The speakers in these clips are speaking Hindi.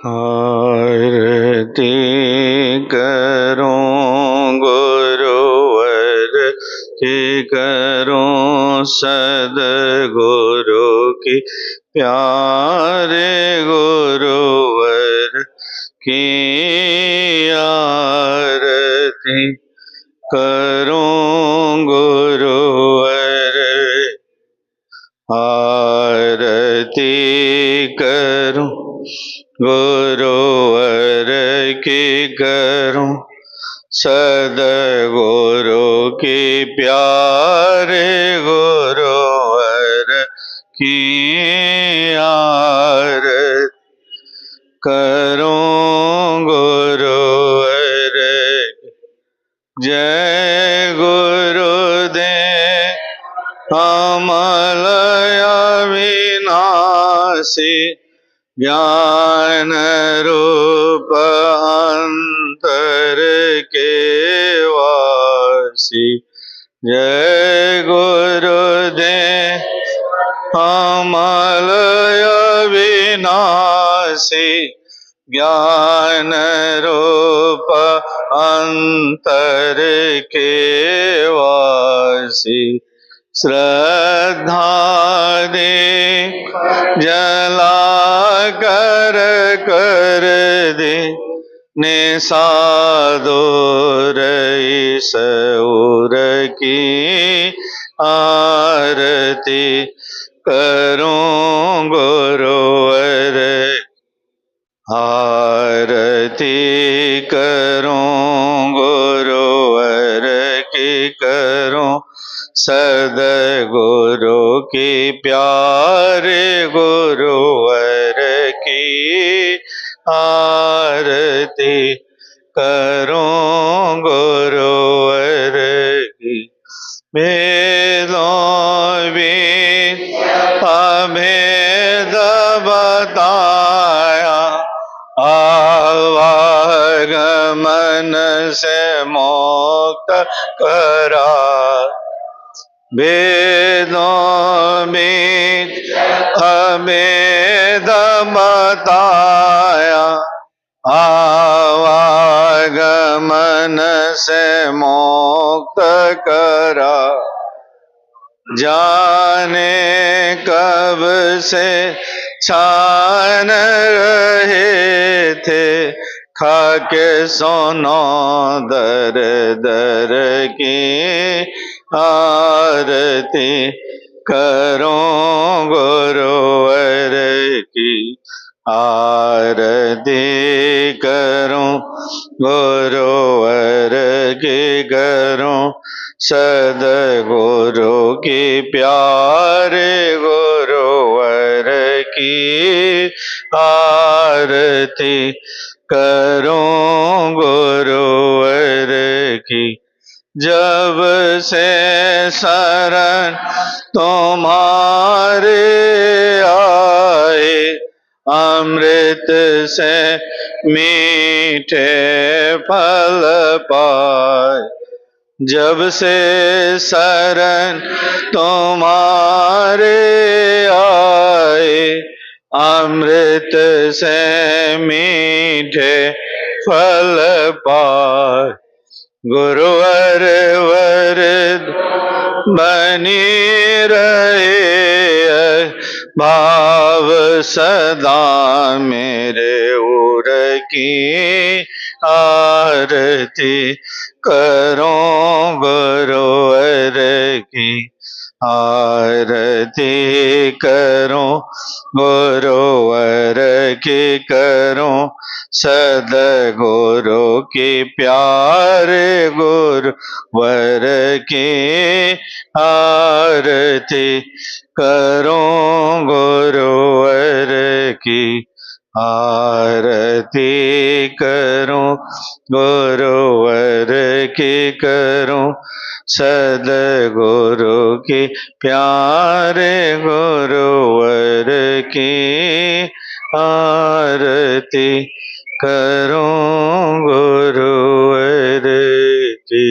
आरती करो गुरुवर की, करो सद्गुरु की, प्यारे गुरुवर की आरती करो गुरुवर, आरती करो गुरुवर की, करो सद्गुरु की, प्यारे गुरुवर की आरती करो गुरुवर। जय गुरुदेव अमलय अविनाशी, ज्ञान रूप अंतर के वासी। जय गुरुदेव अमलय अविनाशी, ज्ञान रूप अंतर के वासी। श्रद्धा दे जला कर कर दे निसादोर ईसौर की आरती करो गुरुवर, आरती करो गुरुवर की, करो सद्गुरु की, प्यारे गुरुवर की आरती करो गुरुवर की। वेदों वेद अभेद बताया, आवागमन से मुक्त करा। वेदों में अभेद बताया, आवागमन से मुक्त करा। जाने कब से छान रहे थे, खाके सोनो दर दर की आरती करो गुरुवर की, आरती करो गुरुवर की, करो सद्गुरु की, प्यारे गुरुवर की आरती करो गुरुवर की। जब से शरण तुम्हारे आए, अमृत से मीठे फल पाए। जब से शरण तुम्हारे आए, अमृत से मीठे फल पाए। गुरुवर वर बनी रहे, भाव सदा मेरे उर की आरती करो गुरुवर की, आरती करो गुरुवर की, करो सद्गुरु की, प्यारे गुरुवर की आरती करो गुरुवर की, आरती करो गुरुवर की, करो सद्गुरु की, प्यारे गुरुवर की आरती करो गुरुवर की।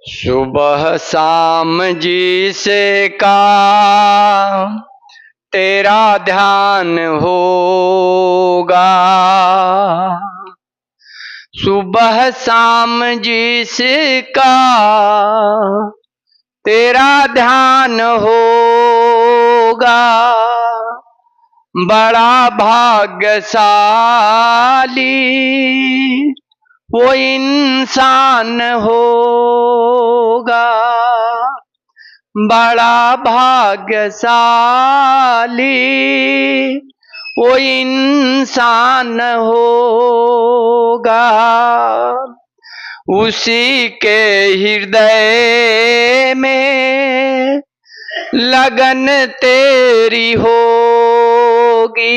सुबह शाम जिसे का तेरा ध्यान होगा, सुबह शाम जिसका तेरा ध्यान होगा, बड़ा भाग्यशाली वो इंसान होगा, बड़ा भाग्यशाली वो इंसान होगा। उसी के हृदय में लगन तेरी होगी,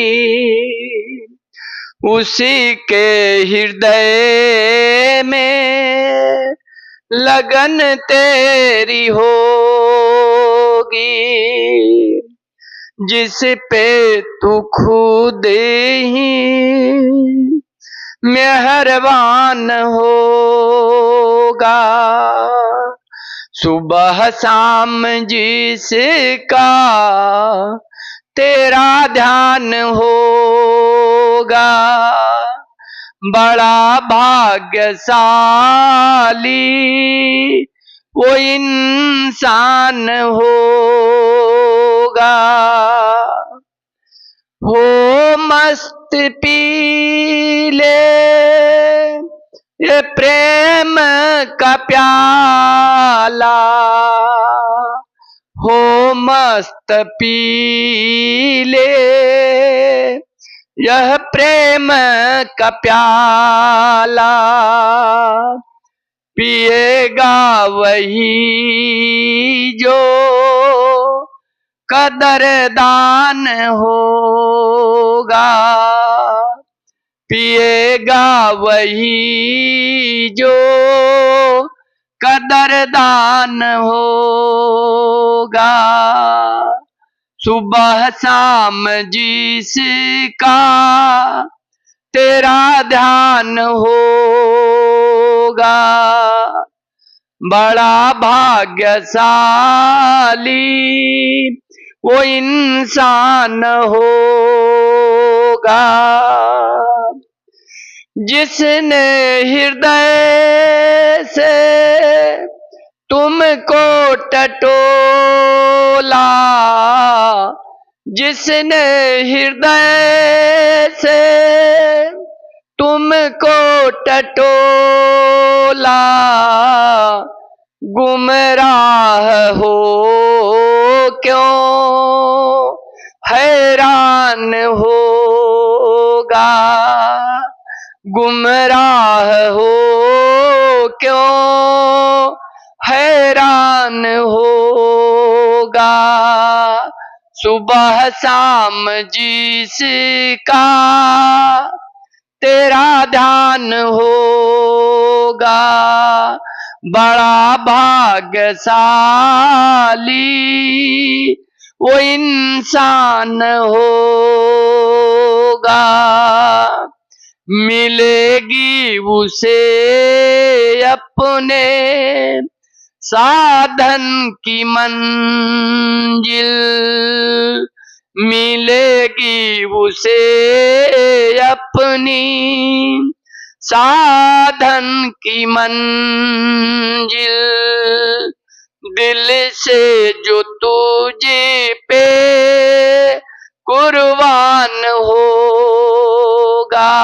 उसी के हृदय में लगन तेरी होगी, जिस पे तू खुद ही मेहरबान होगा, सुबह शाम जिसका तेरा ध्यान होगा, बड़ा भाग्यशाली वो इंसान होगा। हो मस्त पीले ये प्रेम का प्याला, हो मस्त पीले यह प्रेम का प्याला, पिएगा वही जो कदरदान होगा, पिएगा वही जो कदरदान होगा, सुबह शाम जिसका तेरा ध्यान होगा, बड़ा भाग्यशाली वो इंसान होगा, जिसने हृदय से तुमको टटोला, जिसने हृदय से तुमको टटोला, गुमराह हो क्यों हैरान होगा, गुमराह हो क्यों हैरान होगा, सुबह शाम जिसका तेरा ध्यान होगा, बड़ा भाग्यशाली वो इंसान होगा, मिलेगी उसे अपने साधन की मंजिल, मिलेगी उसे अपनी साधन की मंजिल, दिल से जो तुझे पे कुर्बान होगा,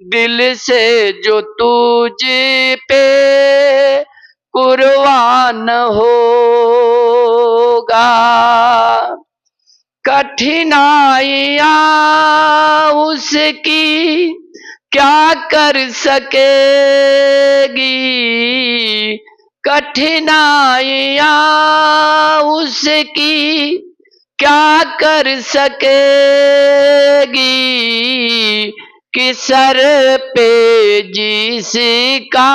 दिल से जो तुझे पे कुर्बान होगा, कठिनाइयाँ उसकी क्या कर सकेगी, कठिनाइयाँ उसकी क्या कर सकेगी, कि सर पे जिसका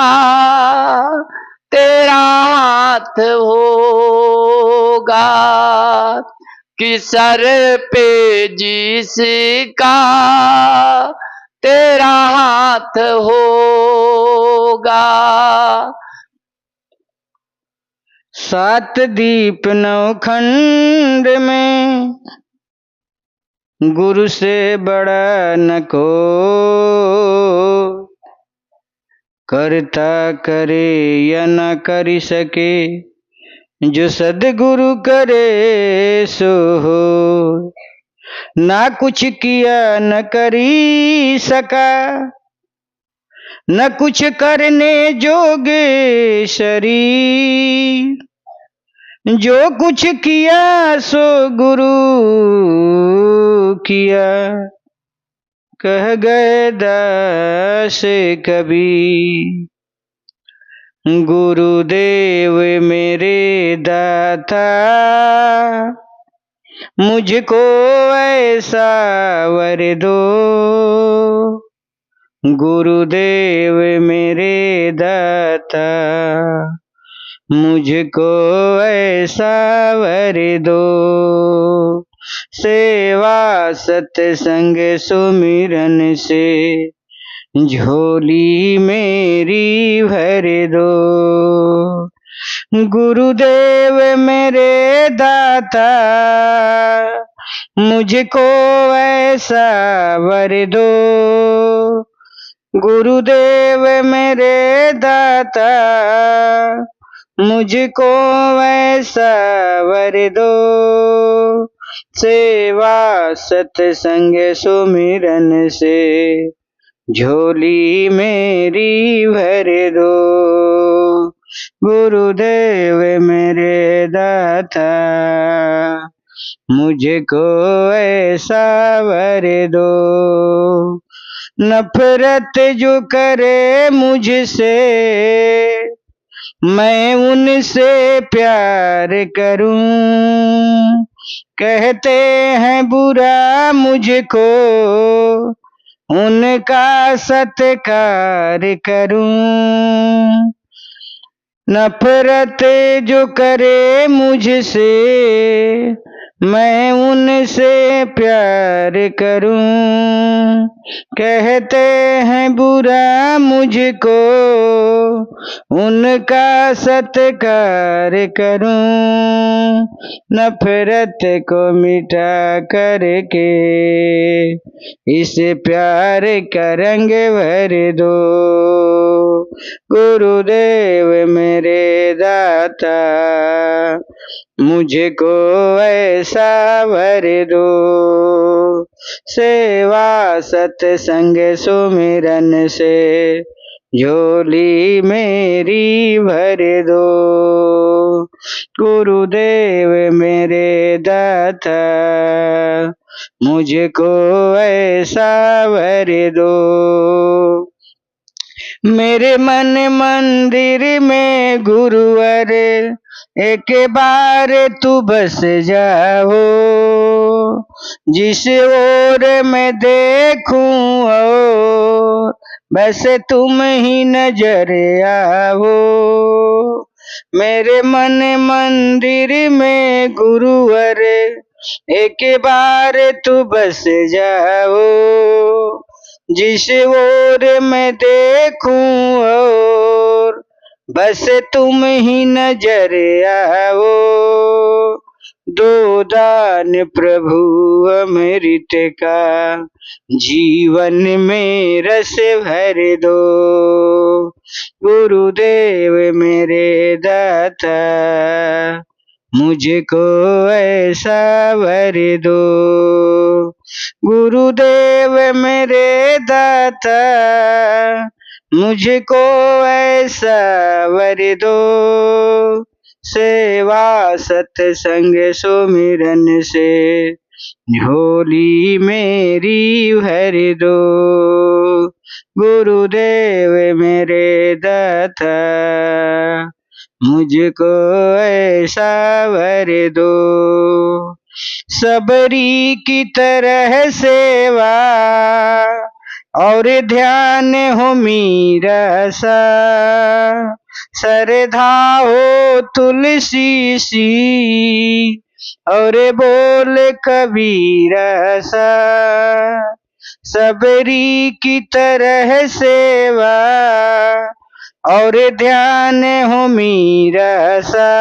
तेरा हाथ होगा, कि सर पे जिसका तेरा हाथ होगा, सात दीप नवखंड में गुरु से बड़ा न को, करता करे या न कर सके, जो सदगुरु करे सो हो। ना कुछ किया न करी सका, न कुछ करने जोगे शरीर, जो कुछ किया सो गुरु किया, कह गए दास कबीर। गुरुदेव मेरे दाता, मुझको ऐसा वर दो। गुरुदेव मेरे दाता, मुझको ऐसा वर दो। सेवा सत्संग सुमिरन से झोली मेरी भर दो। गुरुदेव मेरे दाता, मुझको ऐसा वर दो। गुरुदेव मेरे दाता, मुझको ऐसा वर दो। सेवा सत्संग सुमिरन से झोली मेरी भर दो। गुरुदेव मेरे दाता, मुझको ऐसा वर दो। नफरत जो करे मुझसे, मैं उनसे प्यार करूं। कहते हैं बुरा मुझको, उनका सत्कार करूं। नफरत जो करे मुझसे, मैं उनसे प्यार करूं। कहते हैं बुरा मुझको, उनका सत्कार करूं। नफरत को मिटा करके इस प्यार का रंग भर दो। गुरुदेव मेरे दाता, मुझको ऐसा वर दो। सेवा सत्संग सुमिरन से झोली मेरी भर दो। गुरुदेव मेरे दाता, मुझको ऐसा वर दो। मेरे मन मंदिर में गुरुवर, एक बार तू बस जाओ। जिस ओर मैं देखूं और बस तुम ही नजर आओ। मेरे मन मंदिर में गुरुवर, एक बार तू बस जाओ। जिस ओर मैं देखूं और बस तुम ही नजर आओ। दो दान प्रभु अमृत का, जीवन में रस भर दो। गुरुदेव मेरे दाता, मुझको ऐसा वर दो। गुरुदेव मेरे दाता, मुझको ऐसा वर दो। सेवा सत्संग सुमिरन से झोली मेरी भर दो। गुरुदेव मेरे दाता, मुझको ऐसा वर दो। सबरी की तरह सेवा और ध्यान हो मीरा सा। श्रद्धा हो तुलसी सी और बोल कबीरा सा। सबरी की तरह सेवा और ध्यान हो मीरा सा,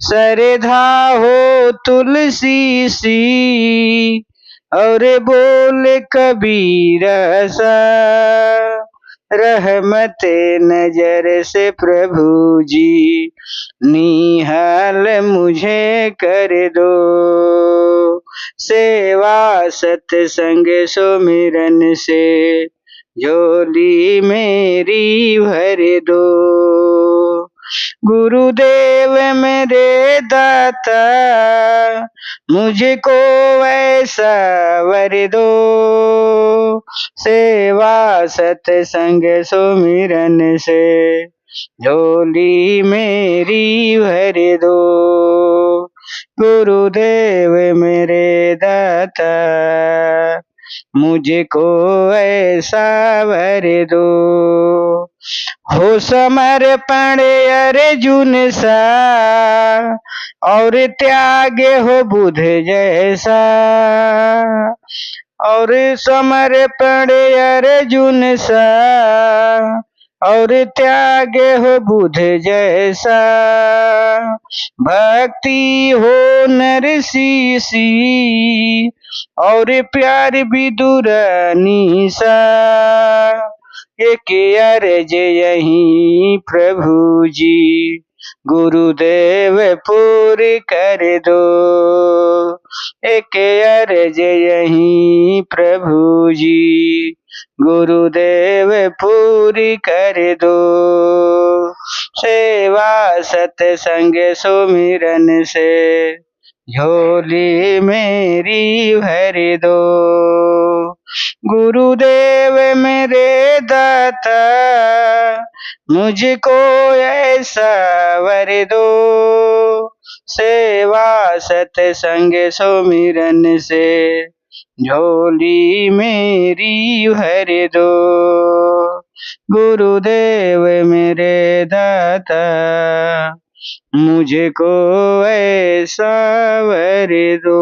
सरधा हो तुलसी सी, और बोल कबीर सा, रहमत नजर से प्रभु जी निहाल मुझे कर दो, सेवा सत्संग सुमिरन से झोली मेरी भर दो। गुरुदेव मेरे दाता मुझको ऐसा वर दो, सेवा सत्संग सुमिरन से झोली मेरी भर दो। गुरुदेव मेरे दाता मुझको ऐसा वर दो, हो समर्पण अर्जुन सा, और त्याग हो बुध जैसा, और समर्पण अर्जुन सा, और त्याग हो बुध जैसा, भक्ति हो नरसी, और प्यार विदुर निशा, एक अर्ज यही प्रभु जी गुरुदेव पूरी कर दो, एक अर्ज यही प्रभु जी गुरुदेव पूरी कर दो, सेवा सत्संग सुमिरन से झोली मेरी भर दो। गुरुदेव मेरे दाता मुझको ऐसा वर दो, सेवा सत्संग सुमिरन से झोली मेरी भर दो। गुरुदेव मेरे दाता मुझको ऐसा वर दो।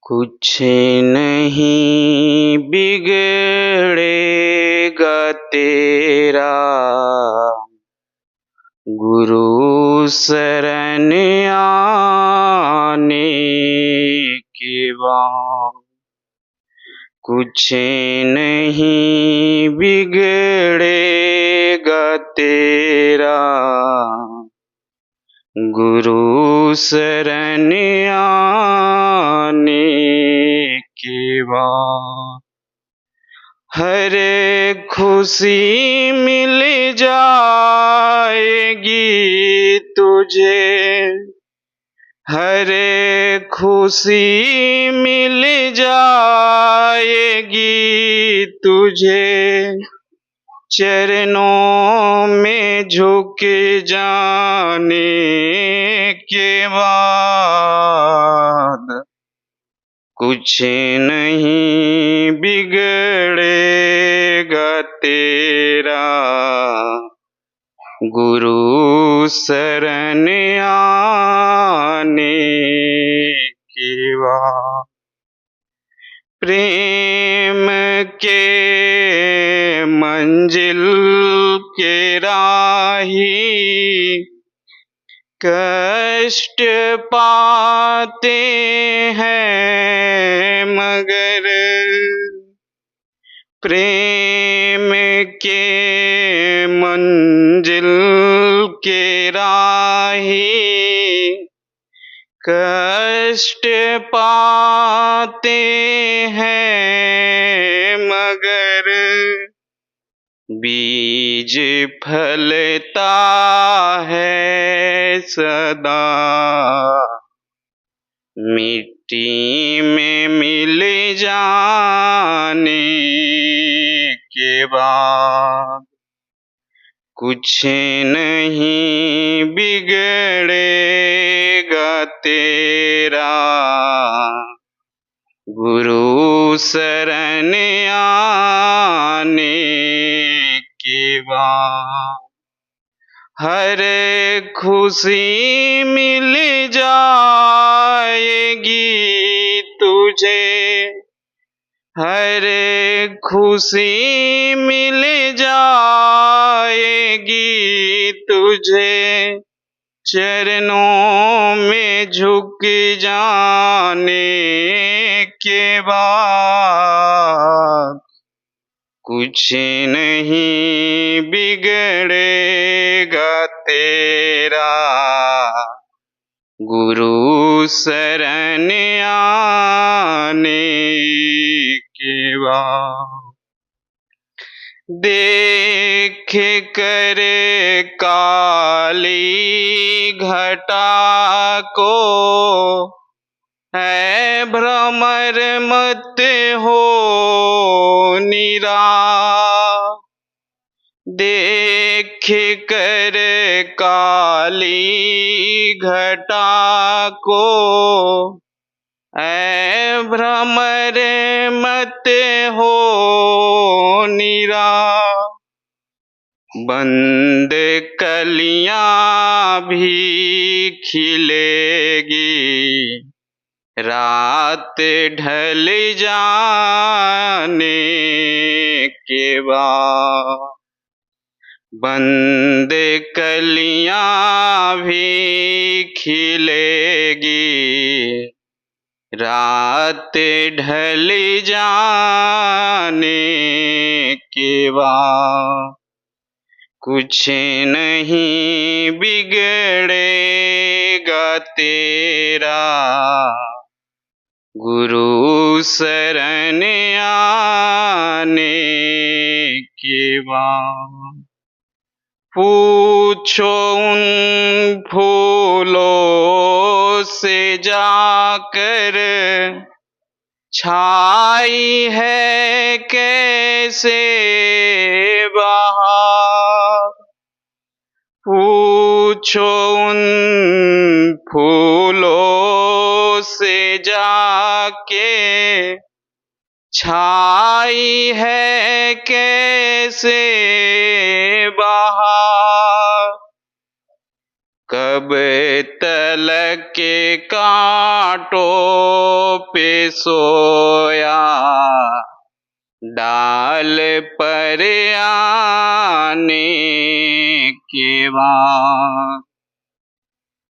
कुछ नहीं बिगड़ेगा तेरा, गुरु शरण आने के बाद। कुछ नहीं बिगड़ेगा तेरा, गुरु शरण आने के बाद। हर खुशी मिल जाएगी तुझे, हर खुशी मिल जाएगी तुझे, चरणों में झुक जाने के बाद। कुछ नहीं बिगड़ेगा तेरा, गुरु शरण आने के बाद। प्रेम के मंजिल के राही कष्ट पाते हैं, मगर प्रेम के मंजिल के राही कष्ट पाते हैं, मगर बीज फलता है सदा, मिट्टी में मिल जाने के बाद कुछ नहीं बिगड़ेगा तेरा, गुरु शरण आने के बाद। हर खुशी मिल जाएगी तुझे, हर खुशी मिल जाएगी तुझे, चरणों में झुक जाने के बाद कुछ नहीं बिगड़ेगा तेरा, गुरु शरण आने के बाद। देख कर काली घटा को है भ्रमर मत हो निराश, देख कर काली घटा को ऐ भ्रमर मत हो निराश। बंद कलियां भी खिलेगी रात ढल जाने के बाद, बंद कलियां भी खिलेगी रात ढल जाने के बाद कुछ नहीं बिगड़ेगा तेरा, गुरु शरण आने के बाद। पूछो उन फूलों से जाकर छाई है कैसे बहार, पूछो उन फूलों से जाके छाई है कैसे बहार। कब तलक के कांटों पे सोया डाल पर आने के बाद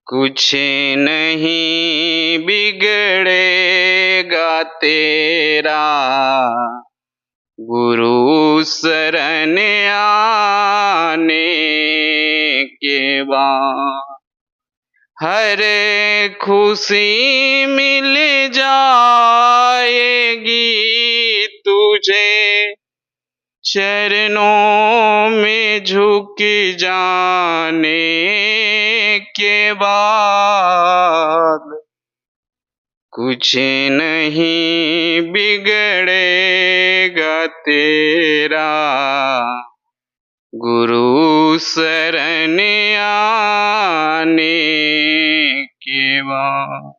कुछ नहीं बिगड़ेगा तेरा, गुरु शरण आने के बाद। हर खुशी मिल जाएगी तुझे, चरणों में झुक जाने के बाद कुछ नहीं बिगड़ेगा तेरा, गुरु शरण आने के बाद।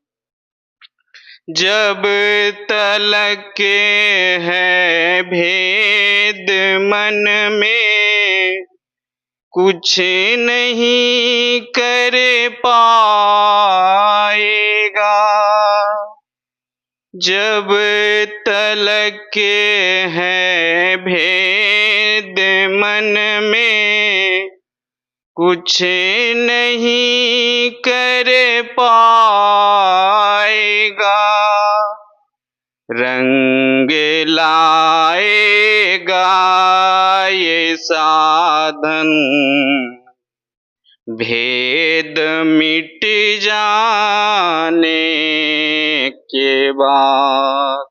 जब तलक है भेद मन में कुछ नहीं कर पाएगा, जब तलक है भेद मन में कुछ नहीं कर पाएगा, रंग लाएगा ये साधन, भेद मिट जाने के बाद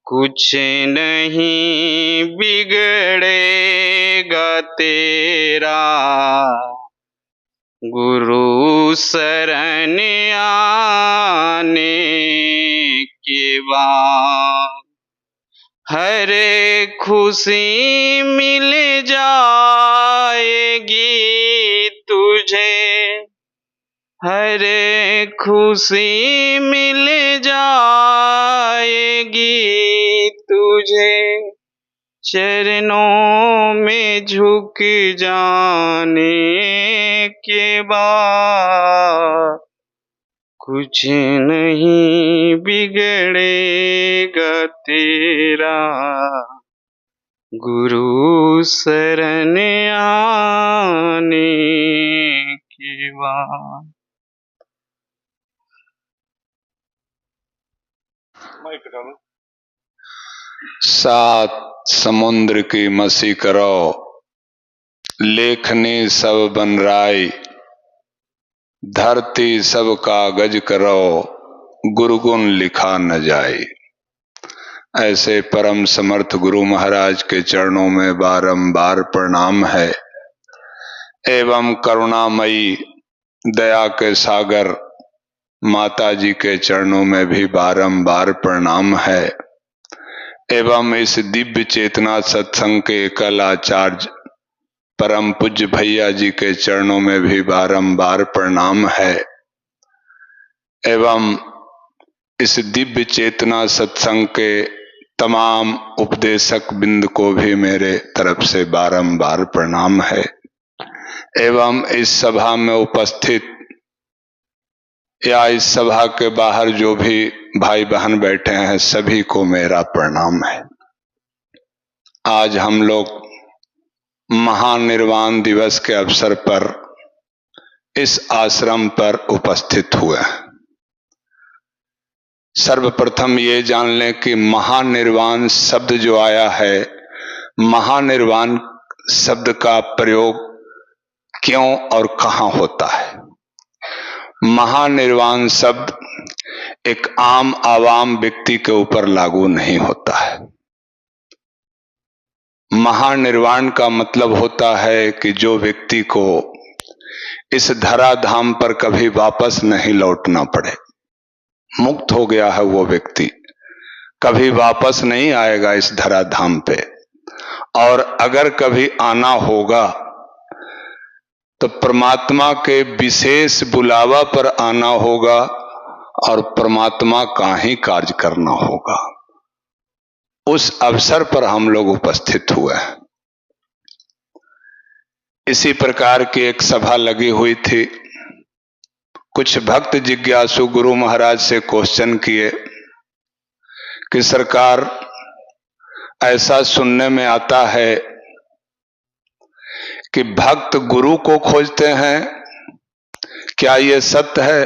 कुछ नहीं बिगड़ेगा तेरा, गुरु शरण आने के बाद। हरे खुशी मिल जाएगी तुझे, हरे खुशी मिल जाएगी तुझे, चरणों में झुक जाने के बाद कुछ नहीं बिगड़ेगा तेरा, गुरु शरण आने के बाद। सात समुद्र की मसी करो, लेखनी सब बन राई, धरती सब कागज करो, गुरुगुण लिखा न जाए। ऐसे परम समर्थ गुरु महाराज के चरणों में बारंबार प्रणाम है। एवं करुणामयी दया के सागर माता जी के चरणों में भी बारंबार प्रणाम है। एवं इस दिव्य चेतना सत्संग के एकल आचार्य परम पूज्य भैया जी के चरणों में भी बारंबार प्रणाम है। एवं इस दिव्य चेतना सत्संग के तमाम उपदेशक बिंद को भी मेरे तरफ से बारंबार प्रणाम है। एवं इस सभा में उपस्थित या इस सभा के बाहर जो भी भाई बहन बैठे हैं सभी को मेरा प्रणाम है। आज हम लोग महानिर्वाण दिवस के अवसर पर इस आश्रम पर उपस्थित हुए हैं। सर्वप्रथम ये जान लें कि महानिर्वाण शब्द जो आया है, महानिर्वाण शब्द का प्रयोग क्यों और कहां होता है। महानिर्वाण शब्द एक आम आवाम व्यक्ति के ऊपर लागू नहीं होता है। महानिर्वाण का मतलब होता है कि जो व्यक्ति को इस धराधाम पर कभी वापस नहीं लौटना पड़े, मुक्त हो गया है वो व्यक्ति, कभी वापस नहीं आएगा इस धराधाम पे। और अगर कभी आना होगा तो परमात्मा के विशेष बुलावा पर आना होगा और परमात्मा का ही कार्य करना होगा। उस अवसर पर हम लोग उपस्थित हुए हैं। इसी प्रकार की एक सभा लगी हुई थी। कुछ भक्त जिज्ञासु गुरु महाराज से क्वेश्चन किए कि सरकार, ऐसा सुनने में आता है कि भक्त गुरु को खोजते हैं, क्या ये सत्य है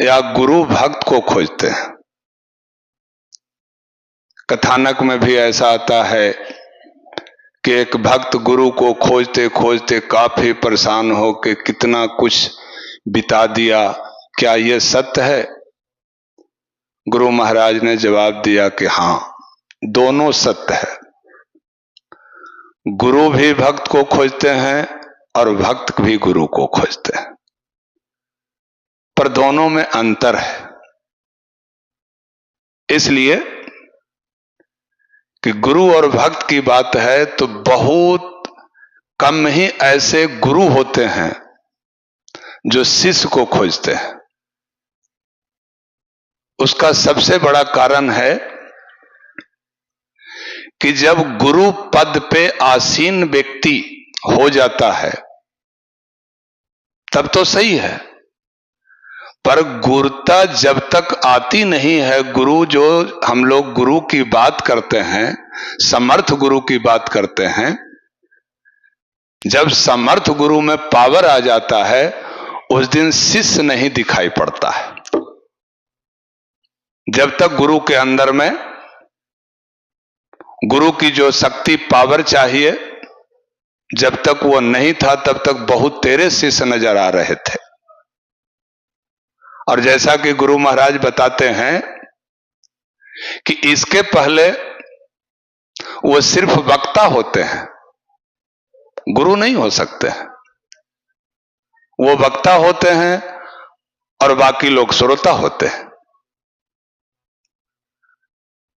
या गुरु भक्त को खोजते हैं। कथानक में भी ऐसा आता है कि एक भक्त गुरु को खोजते खोजते काफी परेशान हो के कितना कुछ बिता दिया, क्या ये सत्य है। गुरु महाराज ने जवाब दिया कि हाँ, दोनों सत्य है। गुरु भी भक्त को खोजते हैं और भक्त भी गुरु को खोजते हैं, पर दोनों में अंतर है। इसलिए कि गुरु और भक्त की बात है तो बहुत कम ही ऐसे गुरु होते हैं जो शिष्य को खोजते हैं। उसका सबसे बड़ा कारण है कि जब गुरु पद पे आसीन व्यक्ति हो जाता है तब तो सही है, पर गुरुता जब तक आती नहीं है, गुरु जो हम लोग गुरु की बात करते हैं, समर्थ गुरु की बात करते हैं, जब समर्थ गुरु में पावर आ जाता है उस दिन शिष्य नहीं दिखाई पड़ता है। जब तक गुरु के अंदर में गुरु की जो शक्ति पावर चाहिए, जब तक वो नहीं था तब तक बहुत तेरे शिष्य नजर आ रहे थे। और जैसा कि गुरु महाराज बताते हैं कि इसके पहले वो सिर्फ वक्ता होते हैं, गुरु नहीं हो सकते हैं। वो वक्ता होते हैं और बाकी लोग श्रोता होते हैं।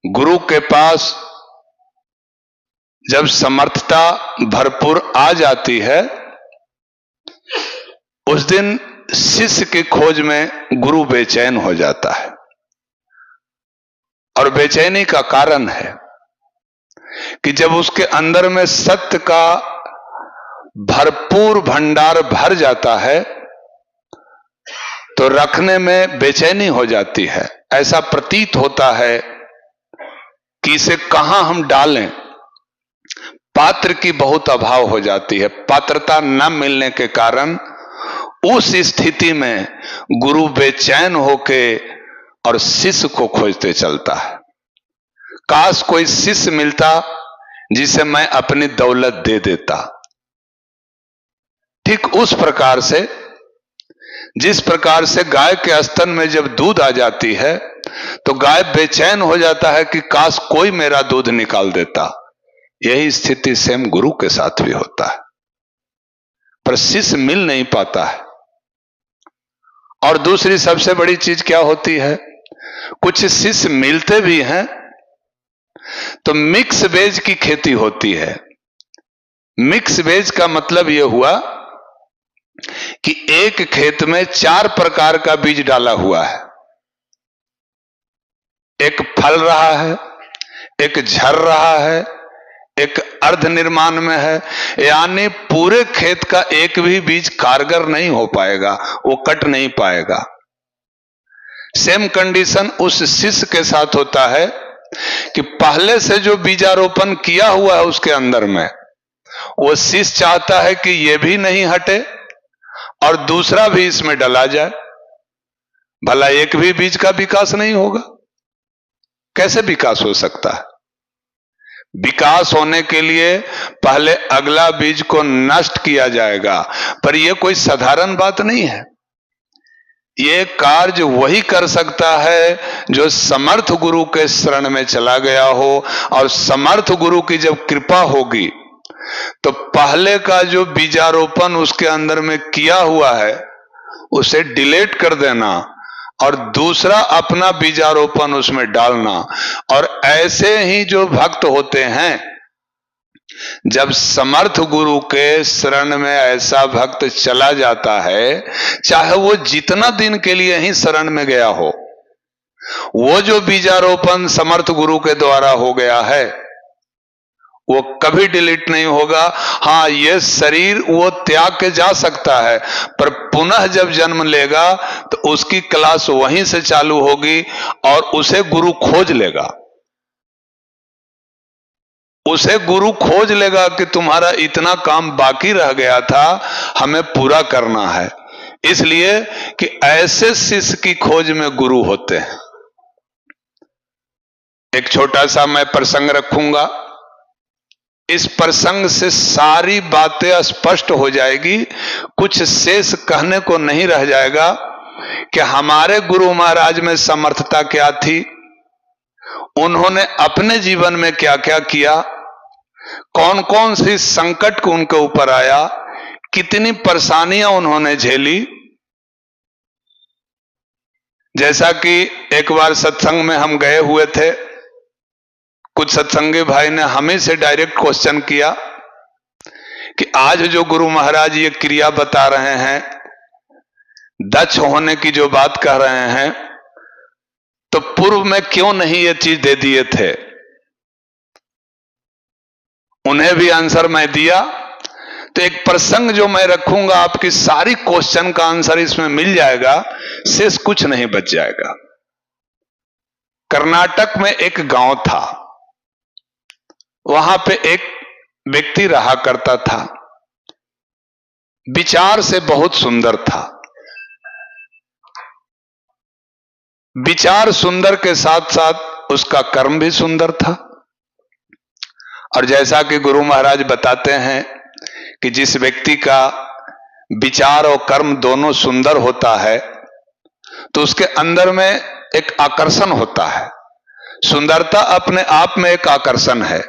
गुरु के पास जब समर्थता भरपूर आ जाती है, उस दिन शिष्य की खोज में गुरु बेचैन हो जाता है। और बेचैनी का कारण है कि जब उसके अंदर में सत्य का भरपूर भंडार भर जाता है तो रखने में बेचैनी हो जाती है। ऐसा प्रतीत होता है कि इसे कहां हम डालें। पात्र की बहुत अभाव हो जाती है। पात्रता न मिलने के कारण उस स्थिति में गुरु बेचैन होके और शिष्य को खोजते चलता है। काश कोई शिष्य मिलता जिसे मैं अपनी दौलत दे देता। ठीक उस प्रकार से, जिस प्रकार से गाय के स्तन में जब दूध आ जाती है तो गाय बेचैन हो जाता है कि काश कोई मेरा दूध निकाल देता। यही स्थिति सेम गुरु के साथ भी होता है, पर शिष्य मिल नहीं पाता है। और दूसरी सबसे बड़ी चीज क्या होती है, कुछ शिष्य मिलते भी हैं तो मिक्स वेज की खेती होती है। मिक्स वेज का मतलब यह हुआ कि एक खेत में 4 प्रकार का बीज डाला हुआ है। एक फल रहा है, एक झर रहा है, एक अर्ध निर्माण में है, यानी पूरे खेत का एक भी बीज कारगर नहीं हो पाएगा, वो कट नहीं पाएगा। सेम कंडीशन उस शिष्य के साथ होता है कि पहले से जो बीजारोपण किया हुआ है उसके अंदर में, वो शिष्य चाहता है कि ये भी नहीं हटे और दूसरा भी इसमें डाला जाए। भला एक भी बीज का विकास नहीं होगा, कैसे विकास हो सकता है? विकास होने के लिए पहले अगला बीज को नष्ट किया जाएगा, पर यह कोई साधारण बात नहीं है। ये कार्य वही कर सकता है जो समर्थ गुरु के शरण में चला गया हो। और समर्थ गुरु की जब कृपा होगी तो पहले का जो बीजारोपण उसके अंदर में किया हुआ है उसे डिलीट कर देना और दूसरा अपना बीजारोपण उसमें डालना। और ऐसे ही जो भक्त होते हैं, जब समर्थ गुरु के शरण में ऐसा भक्त चला जाता है, चाहे वो जितना दिन के लिए ही शरण में गया हो, वो जो बीजारोपण समर्थ गुरु के द्वारा हो गया है वो कभी डिलीट नहीं होगा। हाँ, ये शरीर वो त्याग के जा सकता है, पर पुनः जब जन्म लेगा तो उसकी क्लास वहीं से चालू होगी और उसे गुरु खोज लेगा। उसे गुरु खोज लेगा कि तुम्हारा इतना काम बाकी रह गया था, हमें पूरा करना है। इसलिए कि ऐसे शिष्य की खोज में गुरु होते हैं। एक छोटा सा मैं प्रसंग रखूंगा, इस प्रसंग से सारी बातें स्पष्ट हो जाएगी, कुछ शेष कहने को नहीं रह जाएगा कि हमारे गुरु महाराज में समर्थता क्या थी, उन्होंने अपने जीवन में क्या क्या किया, कौन कौन सी संकट उनके ऊपर आया, कितनी परेशानियां उन्होंने झेली। जैसा कि एक बार सत्संग में हम गए हुए थे, कुछ सत्संगी भाई ने हमें से डायरेक्ट क्वेश्चन किया कि आज जो गुरु महाराज ये क्रिया बता रहे हैं, दक्ष होने की जो बात कह रहे हैं, तो पूर्व में क्यों नहीं ये चीज दे दिए थे। उन्हें भी आंसर मैं दिया। तो एक प्रसंग जो मैं रखूंगा, आपकी सारी क्वेश्चन का आंसर इसमें मिल जाएगा, शेष कुछ नहीं बच जाएगा। कर्नाटक में एक गांव था, वहां पे एक व्यक्ति रहा करता था, विचार से बहुत सुंदर था। विचार सुंदर के साथ साथ उसका कर्म भी सुंदर था। और जैसा कि गुरु महाराज बताते हैं कि जिस व्यक्ति का विचार और कर्म दोनों सुंदर होता है तो उसके अंदर में एक आकर्षण होता है। सुंदरता अपने आप में एक आकर्षण है।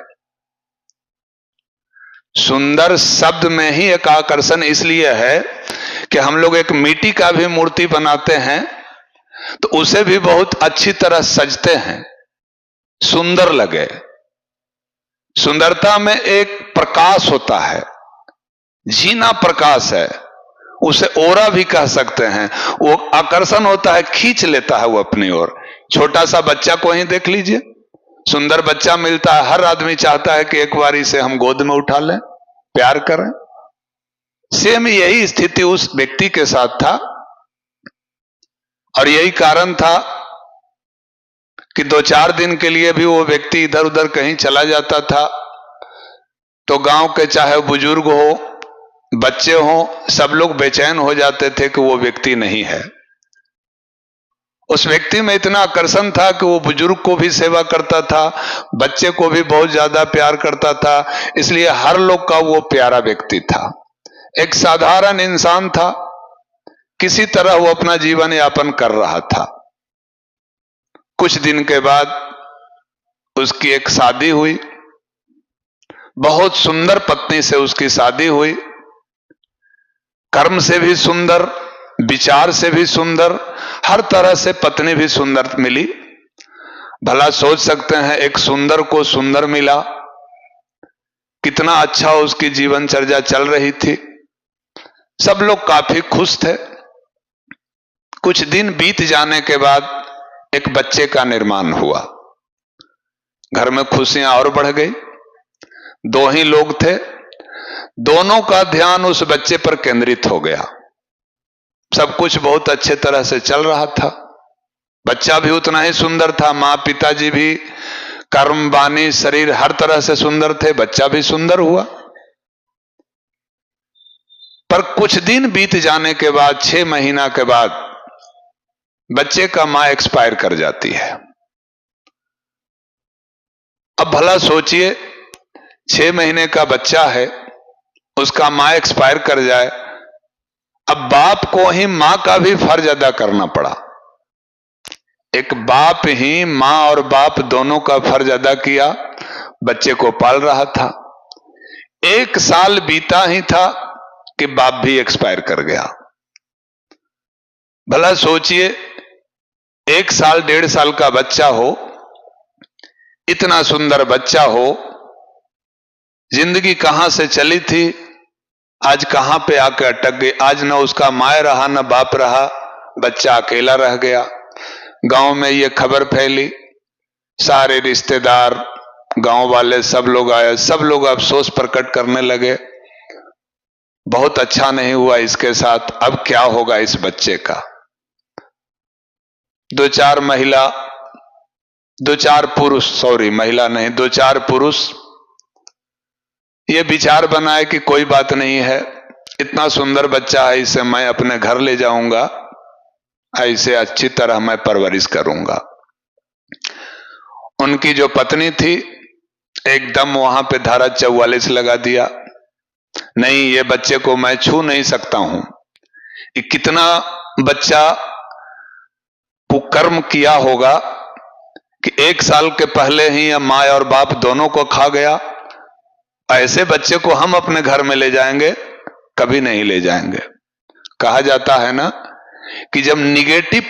सुंदर शब्द में ही एक आकर्षण इसलिए है कि हम लोग एक मिट्टी का भी मूर्ति बनाते हैं तो उसे भी बहुत अच्छी तरह सजते हैं, सुंदर लगे। सुंदरता में एक प्रकाश होता है, जीना प्रकाश है, उसे ओरा भी कह सकते हैं। वो आकर्षण होता है, खींच लेता है वो अपनी ओर। छोटा सा बच्चा को ही देख लीजिए, सुंदर बच्चा मिलता है, हर आदमी चाहता है कि एक बार इसे हम गोद में उठा लें, प्यार करें। सेम यही स्थिति उस व्यक्ति के साथ था, और यही कारण था कि 2-4 दिन के लिए भी वो व्यक्ति इधर उधर कहीं चला जाता था तो गांव के चाहे बुजुर्ग हो, बच्चे हो, सब लोग बेचैन हो जाते थे कि वो व्यक्ति नहीं है। उस व्यक्ति में इतना आकर्षण था कि वो बुजुर्ग को भी सेवा करता था, बच्चे को भी बहुत ज्यादा प्यार करता था, इसलिए हर लोग का वो प्यारा व्यक्ति था। एक साधारण इंसान था, किसी तरह वो अपना जीवन यापन कर रहा था। कुछ दिन के बाद उसकी एक शादी हुई, बहुत सुंदर पत्नी से उसकी शादी हुई, कर्म से भी सुंदर, विचार से भी सुंदर, हर तरह से पत्नी भी सुंदर मिली। भला सोच सकते हैं एक सुंदर को सुंदर मिला, कितना अच्छा उसकी जीवनचर्या चल रही थी, सब लोग काफी खुश थे। कुछ दिन बीत जाने के बाद एक बच्चे का निर्माण हुआ, घर में खुशियां और बढ़ गई। 2 ही लोग थे, दोनों का ध्यान उस बच्चे पर केंद्रित हो गया। सब कुछ बहुत अच्छे तरह से चल रहा था, बच्चा भी उतना ही सुंदर था, मां पिताजी भी, कर्म, वाणी, शरीर हर तरह से सुंदर थे, बच्चा भी सुंदर हुआ। पर कुछ दिन बीत जाने के बाद, 6 महीना के बाद, बच्चे का मां एक्सपायर कर जाती है। अब भला सोचिए, 6 महीने का बच्चा है, उसका मां एक्सपायर कर जाए, अब बाप को ही मां का भी फर्ज अदा करना पड़ा। एक बाप ही मां और बाप दोनों का फर्ज अदा किया, बच्चे को पाल रहा था। 1 साल बीता ही था कि बाप भी एक्सपायर कर गया। भला सोचिए, 1 साल 1.5 साल का बच्चा हो, इतना सुंदर बच्चा हो, जिंदगी कहां से चली थी, आज कहां पे आके अटक गई। आज न उसका माँ रहा न बाप रहा, बच्चा अकेला रह गया। गांव में ये खबर फैली, सारे रिश्तेदार, गांव वाले सब लोग आए, सब लोग अफसोस प्रकट करने लगे, बहुत अच्छा नहीं हुआ इसके साथ, अब क्या होगा इस बच्चे का। 2-4 महिला, 2-4 पुरुष, सॉरी महिला नहीं, 2-4 पुरुष ये विचार बनाए कि कोई बात नहीं है, इतना सुंदर बच्चा है, इसे मैं अपने घर ले जाऊंगा, ऐसे अच्छी तरह मैं परवरिश करूंगा। उनकी जो पत्नी थी, एकदम वहां पे धारा 44 लगा दिया, नहीं ये बच्चे को मैं छू नहीं सकता हूं। ये कितना बच्चा कुकर्म किया होगा कि 1 साल के पहले ही माँ और बाप दोनों को खा गया। ऐसे बच्चे को हम अपने घर में ले जाएंगे? कभी नहीं ले जाएंगे। कहा जाता है ना कि जब निगेटिव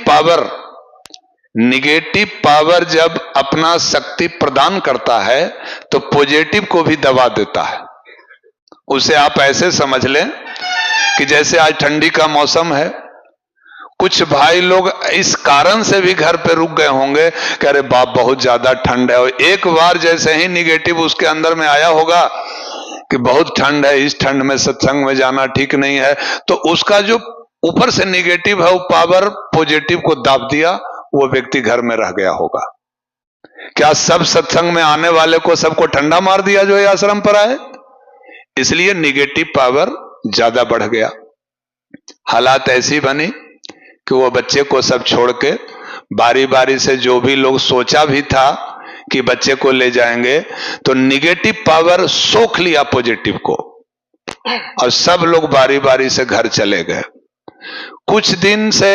पावर जब अपना शक्ति प्रदान करता है तो पॉजिटिव को भी दबा देता है। उसे आप ऐसे समझ लें कि जैसे आज ठंडी का मौसम है, कुछ भाई लोग इस कारण से भी घर पे रुक गए होंगे कि अरे बाप बहुत ज्यादा ठंड है, और एक बार जैसे ही निगेटिव उसके अंदर में आया होगा कि बहुत ठंड है, इस ठंड में सत्संग में जाना ठीक नहीं है, तो उसका जो ऊपर से निगेटिव है वो पावर पॉजिटिव को दाब दिया, वो व्यक्ति घर में रह गया होगा। क्या सब सत्संग में आने वाले को सबको ठंडा मार दिया जो ये आश्रम पर आए? इसलिए निगेटिव पावर ज्यादा बढ़ गया। हालात ऐसी बनी कि वो बच्चे को सब छोड़ के बारी बारी से, जो भी लोग सोचा भी था कि बच्चे को ले जाएंगे, तो निगेटिव पावर सोख लिया पॉजिटिव को, और सब लोग बारी बारी से घर चले गए। कुछ दिन से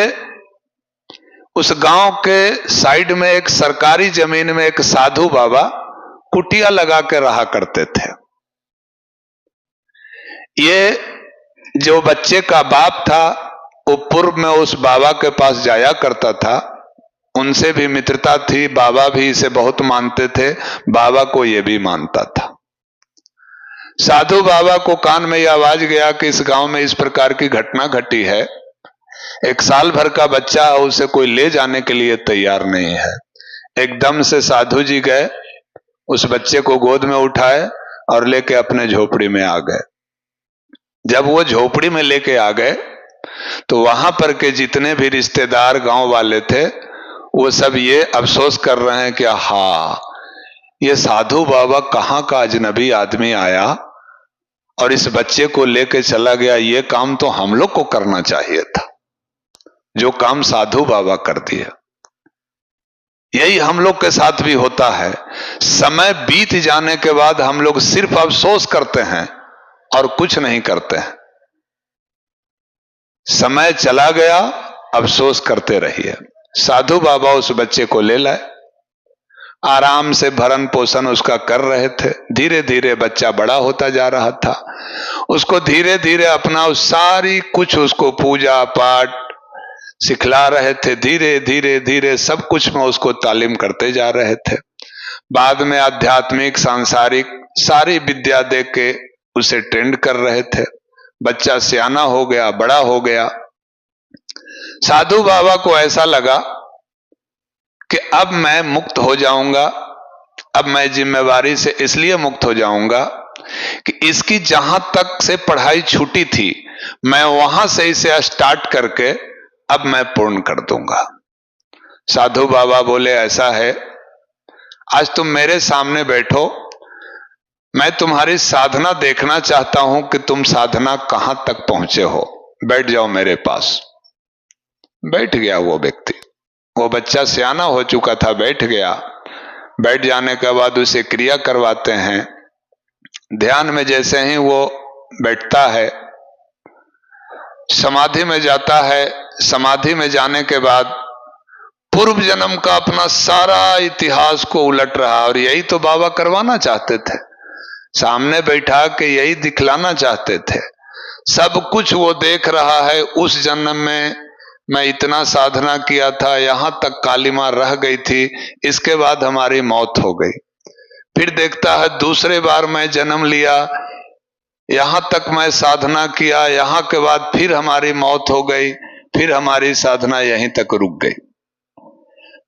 उस गांव के साइड में एक सरकारी जमीन में एक साधु बाबा कुटिया लगा के रहा करते थे। ये जो बच्चे का बाप था वो पूर्व में उस बाबा के पास जाया करता था, उनसे भी मित्रता थी, बाबा भी इसे बहुत मानते थे, बाबा को ये भी मानता था। साधु बाबा को कान में यह आवाज गया कि इस गांव में इस प्रकार की घटना घटी है, एक साल भर का बच्चा है, उसे कोई ले जाने के लिए तैयार नहीं है। एकदम से साधु जी गए, उस बच्चे को गोद में उठाए और लेके अपने झोपड़ी में आ गए। जब वो झोपड़ी में लेके आ गए तो वहां पर के जितने भी रिश्तेदार गांव वाले थे वो सब ये अफसोस कर रहे हैं कि हाँ, ये साधु बाबा कहाँ का अजनबी आदमी आया और इस बच्चे को लेके चला गया। ये काम तो हम लोग को करना चाहिए था, जो काम साधु बाबा कर दिया। यही हम लोग के साथ भी होता है। समय बीत जाने के बाद हम लोग सिर्फ अफसोस करते हैं और कुछ नहीं करते हैं। समय चला गया, अफसोस करते रहिए। साधु बाबा उस बच्चे को ले लाए, आराम से भरण पोषण उसका कर रहे थे। धीरे धीरे बच्चा बड़ा होता जा रहा था। उसको धीरे धीरे अपना सारी कुछ उसको पूजा पाठ सिखला रहे थे। धीरे धीरे धीरे सब कुछ में उसको तालीम करते जा रहे थे। बाद में आध्यात्मिक सांसारिक सारी विद्या दे के उसे ट्रेंड कर रहे थे। बच्चा सियाना हो गया, बड़ा हो गया। साधु बाबा को ऐसा लगा कि अब मैं मुक्त हो जाऊंगा, अब मैं जिम्मेवारी से इसलिए मुक्त हो जाऊंगा कि इसकी जहां तक से पढ़ाई छूटी थी मैं वहां से इसे स्टार्ट करके अब मैं पूर्ण कर दूंगा। साधु बाबा बोले ऐसा है, आज तुम मेरे सामने बैठो, मैं तुम्हारी साधना देखना चाहता हूं कि तुम साधना कहां तक पहुंचे हो। बैठ जाओ मेरे पास। बैठ गया वो व्यक्ति। वो बच्चा सियाना हो चुका था, बैठ गया। बैठ जाने के बाद उसे क्रिया करवाते हैं। ध्यान में जैसे ही वो बैठता है, समाधि में जाता है। समाधि में जाने के बाद पूर्व जन्म का अपना सारा इतिहास को उलट रहा। और यही तो बाबा करवाना चाहते थे, सामने बैठा के यही दिखलाना चाहते थे। सब कुछ वो देख रहा है। उस जन्म में मैं इतना साधना किया था, यहां तक कालिमा रह गई थी, इसके बाद हमारी मौत हो गई। फिर देखता है दूसरे बार मैं जन्म लिया, यहां तक मैं साधना किया, यहां के बाद फिर हमारी मौत हो गई, फिर हमारी साधना यहीं तक रुक गई।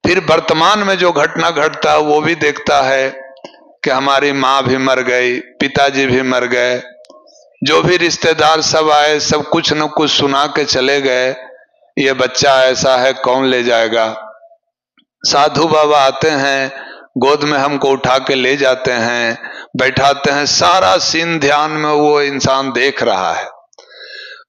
फिर वर्तमान में जो घटना घटता है वो भी देखता है कि हमारी माँ भी मर गई, पिताजी भी मर गए, जो भी रिश्तेदार सब आए सब कुछ न कुछ सुना के चले गए। ये बच्चा ऐसा है, कौन ले जाएगा। साधु बाबा आते हैं, गोद में हमको उठा के ले जाते हैं, बैठाते हैं। सारा सीन ध्यान में वो इंसान देख रहा है।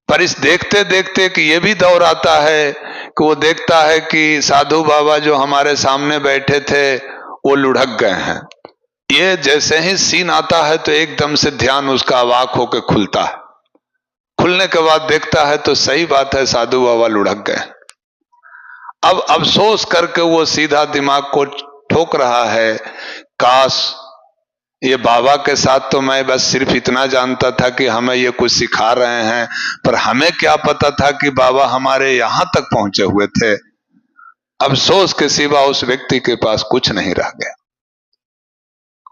पर इस देखते देखते कि ये भी दौर आता है कि वो देखता है कि साधु बाबा जो हमारे सामने बैठे थे वो लुढ़क गए हैं। ये जैसे ही सीन आता है तो एकदम से ध्यान उसका अवाक होकर खुलता है। खुलने के बाद देखता है तो सही बात है, साधु बाबा लुढ़क गए। अब अफसोस करके वो सीधा दिमाग को ठोक रहा है, काश ये बाबा के साथ तो मैं बस सिर्फ इतना जानता था कि हमें ये कुछ सिखा रहे हैं, पर हमें क्या पता था कि बाबा हमारे यहां तक पहुंचे हुए थे। अफसोस के सिवा उस व्यक्ति के पास कुछ नहीं रह गया,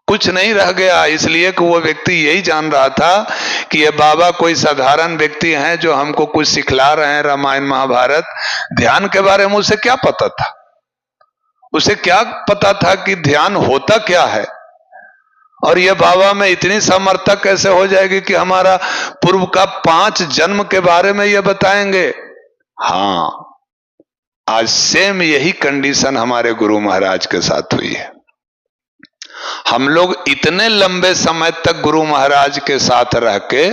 कुछ नहीं रह गया। इसलिए कि वो व्यक्ति यही जान रहा था कि ये बाबा कोई साधारण व्यक्ति हैं जो हमको कुछ सिखला रहे हैं, रामायण महाभारत। ध्यान के बारे में उसे क्या पता था? उसे क्या पता था कि ध्यान होता क्या है? और ये बाबा में इतनी समर्था कैसे हो जाएगी कि हमारा पूर्व का 5 जन्म के बारे में ये बताएंगे। हाँ, आज सेम यही कंडीशन हमारे गुरु महाराज के साथ हुई है। हम लोग इतने लंबे समय तक गुरु महाराज के साथ रह के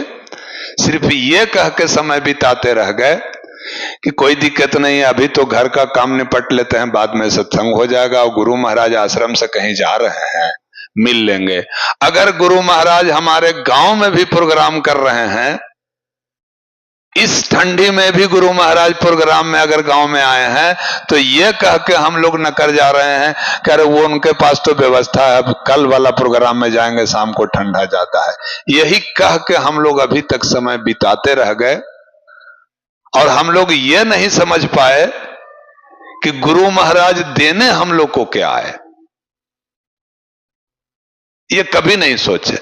सिर्फ ये कह के समय बिताते रह गए कि कोई दिक्कत नहीं है, अभी तो घर का काम निपट लेते हैं, बाद में सत्संग हो जाएगा। और गुरु महाराज आश्रम से कहीं जा रहे हैं, मिल लेंगे। अगर गुरु महाराज हमारे गांव में भी प्रोग्राम कर रहे हैं, इस ठंडी में भी गुरु महाराज प्रोग्राम में अगर गांव में आए हैं, तो ये कह के हम लोग न कर जा रहे हैं कि अरे वो उनके पास तो व्यवस्था है, अब कल वाला प्रोग्राम में जाएंगे, शाम को ठंडा जाता है। यही कह के हम लोग अभी तक समय बिताते रह गए। और हम लोग ये नहीं समझ पाए कि गुरु महाराज देने हम लोग को क्या है, ये कभी नहीं सोचे।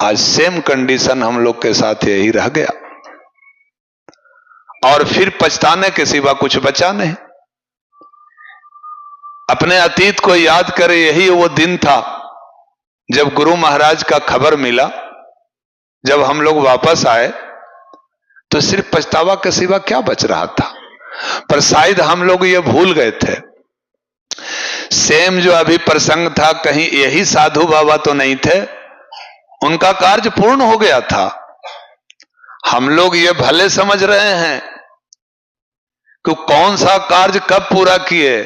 आज सेम कंडीशन हम लोग के साथ यही रह गया, और फिर पछताने के सिवा कुछ बचा नहीं। अपने अतीत को याद करें, यही वो दिन था जब गुरु महाराज का खबर मिला, जब हम लोग वापस आए तो सिर्फ पछतावा के सिवा क्या बच रहा था। पर शायद हम लोग ये भूल गए थे, सेम जो अभी प्रसंग था, कहीं यही साधु बाबा तो नहीं थे, उनका कार्य पूर्ण हो गया था। हम लोग ये भले समझ रहे हैं कि कौन सा कार्य कब पूरा किए,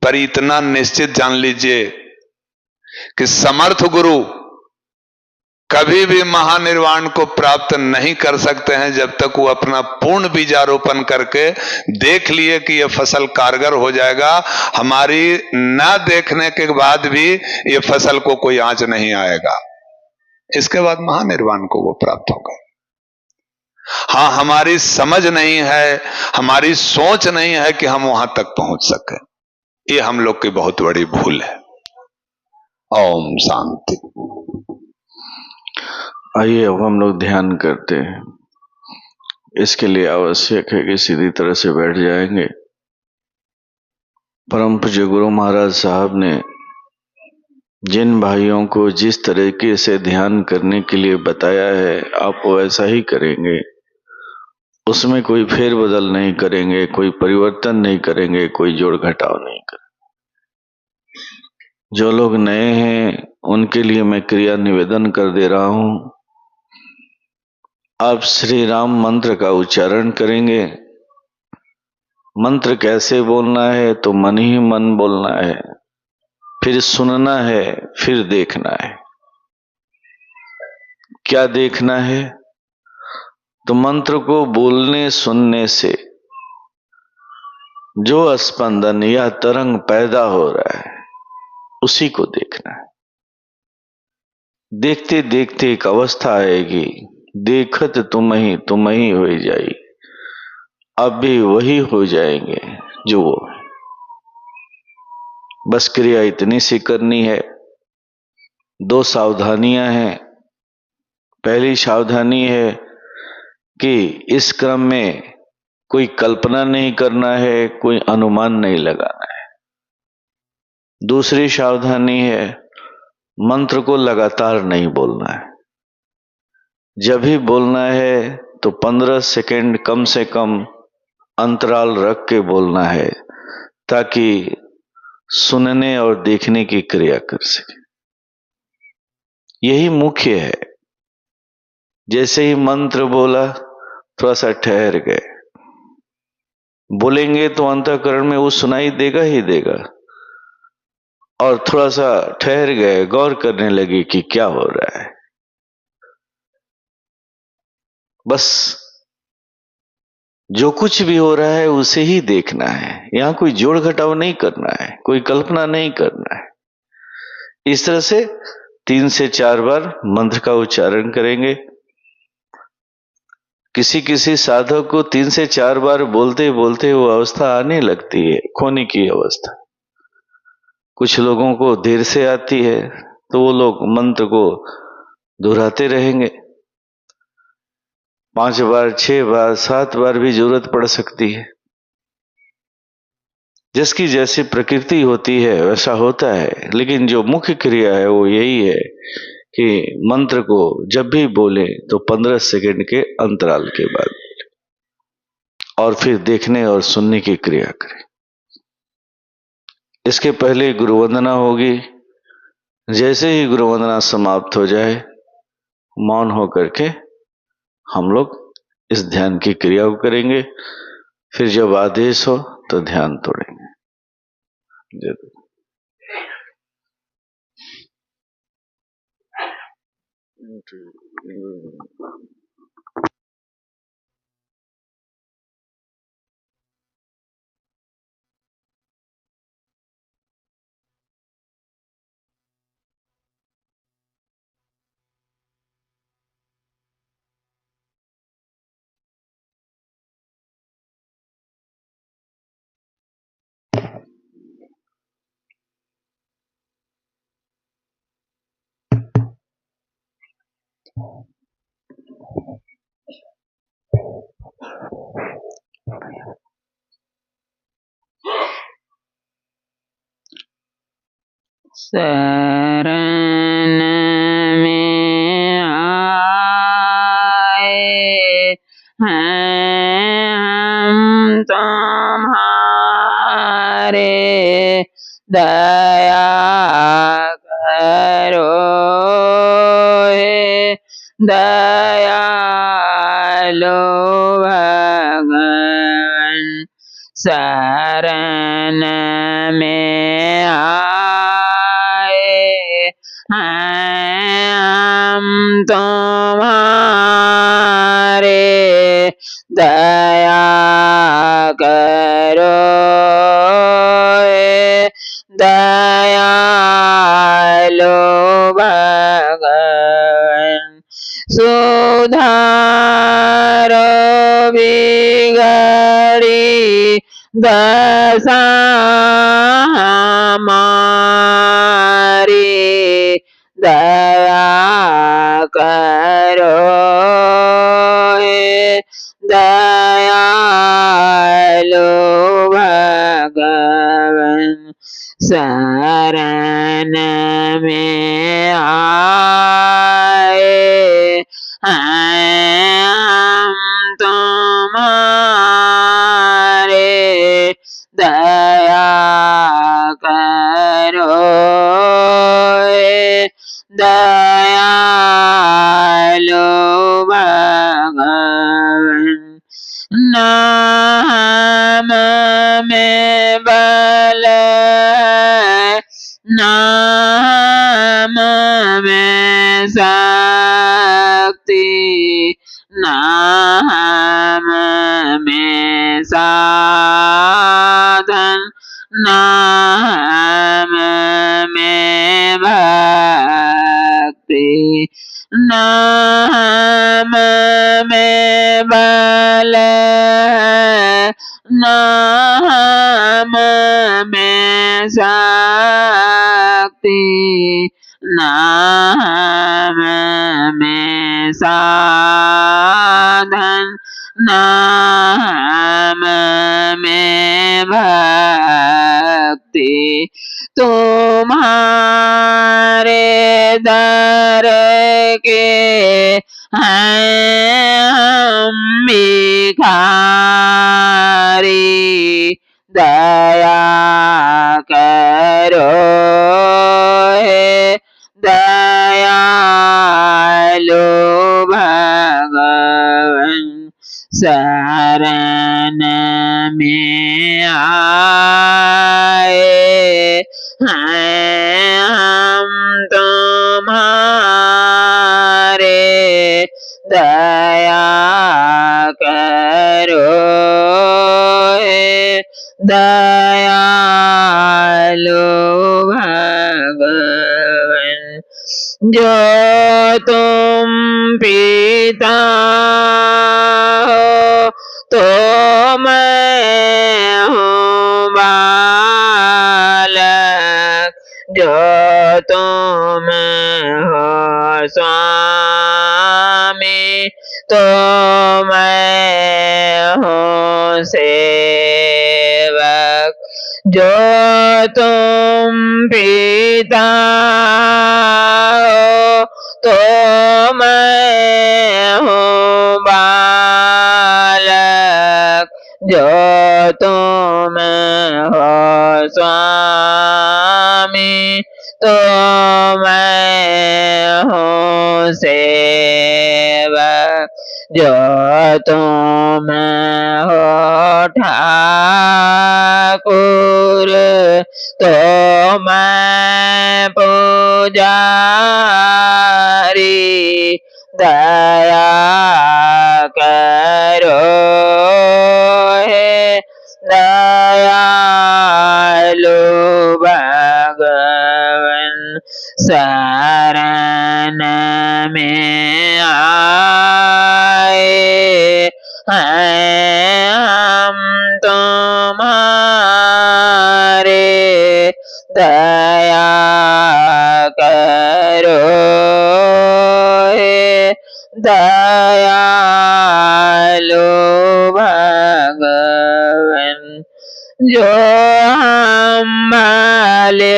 पर इतना निश्चित जान लीजिए कि समर्थ गुरु कभी भी महानिर्वाण को प्राप्त नहीं कर सकते हैं जब तक वो अपना पूर्ण बीजारोपण करके देख लिए कि यह फसल कारगर हो जाएगा। हमारी न देखने के बाद भी ये फसल को कोई आंच नहीं आएगा, इसके बाद महानिर्वाण को वो प्राप्त होगा। हाँ, हमारी समझ नहीं है, हमारी सोच नहीं है कि हम वहां तक पहुंच सके, ये हम लोग की बहुत बड़ी भूल है। ओम शांति। आइए अब हम लोग ध्यान करते हैं। इसके लिए आवश्यक है कि सीधी तरह से बैठ जाएंगे। परम पूज्य गुरु महाराज साहब ने जिन भाइयों को जिस तरीके से ध्यान करने के लिए बताया है, आप वैसा ही करेंगे। उसमें कोई फेरबदल नहीं करेंगे, कोई परिवर्तन नहीं करेंगे, कोई जोड़ घटाव नहीं करेंगे। जो लोग नए हैं उनके लिए मैं क्रिया निवेदन कर दे रहा हूं। आप श्री राम मंत्र का उच्चारण करेंगे। मंत्र कैसे बोलना है, तो मन ही मन बोलना है, फिर सुनना है, फिर देखना है। क्या देखना है? तो मंत्र को बोलने सुनने से जो स्पंदन या तरंग पैदा हो रहा है उसी को देखना है। देखते देखते एक अवस्था आएगी, देखत तुम ही हो जाई, अब भी वही हो जाएंगे जो वो है। बस क्रिया इतनी सी करनी है। दो सावधानियां हैं। पहली सावधानी है कि इस क्रम में कोई कल्पना नहीं करना है, कोई अनुमान नहीं लगाना है। दूसरी सावधानी है, मंत्र को लगातार नहीं बोलना है। जब भी बोलना है तो 15 सेकंड कम से कम अंतराल रख के बोलना है, ताकि सुनने और देखने की क्रिया कर सके। यही मुख्य है। जैसे ही मंत्र बोला, थोड़ा सा ठहर गए। बोलेंगे तो अंतःकरण में वो सुनाई देगा ही देगा, और थोड़ा सा ठहर गए, गौर करने लगे कि क्या हो रहा है। बस जो कुछ भी हो रहा है उसे ही देखना है। यहां कोई जोड़ घटाव नहीं करना है, कोई कल्पना नहीं करना है। इस तरह से 3 से 4 बार मंत्र का उच्चारण करेंगे। किसी किसी साधक को 3 से 4 बार बोलते बोलते वो अवस्था आने लगती है, खोने की अवस्था। कुछ लोगों को देर से आती है, तो वो लोग मंत्र को दोहराते रहेंगे। 5 बार, 6 बार, 7 बार भी जरूरत पड़ सकती है। जिसकी जैसी प्रकृति होती है वैसा होता है, लेकिन जो मुख्य क्रिया है वो यही है कि मंत्र को जब भी बोले तो 15 सेकंड के अंतराल के बाद बोले, और फिर देखने और सुनने की क्रिया करें। इसके पहले गुरु वंदना होगी। जैसे ही गुरु वंदना समाप्त हो जाए, मौन होकर के हम लोग इस ध्यान की क्रिया को करेंगे। फिर जब आदेश हो तो ध्यान तोड़ेंगे। शरण में आए हैं हम तुम्हारे, दया करो हे दयालु भगवान। शरण में आए हैं हम तुम्हारे, दया करो हे दयालु भगवान। सुधारो बिगड़ी दशा हमारी, दया करो हे दयालु भगवान। शरण में आए हैं हम तुम्हारे, दया करो हे दयालु भगवान। नाम में बल नाम में शक्ति, नाम में साधन, नाम में भक्ति। नाम में बल नाम में शक्ति, नाम में साधन, नाम में भक्ति। तुम्हारे दर के हैं हम भिखारी, दया करो हे दयालु भगवान। शरण में आए हैं हम तुम्हारे, दया करो हे दयालु भगवान। जो तुम पिता हो तो मैं हूँ बालक, जो तुम हो स्वामी तो मैं हूँ सेवक। जो तुम पिता हो तो मैं हूँ बालक, जो तुम हो स्वामी तो मैं हूँ सेवक। जो तुम हो ठाकुर तो मैं पुजारी, दया करो हे दयालु भगवान। शरण में आए हैं हम तुम्हारे, दया करो हे जो हम भले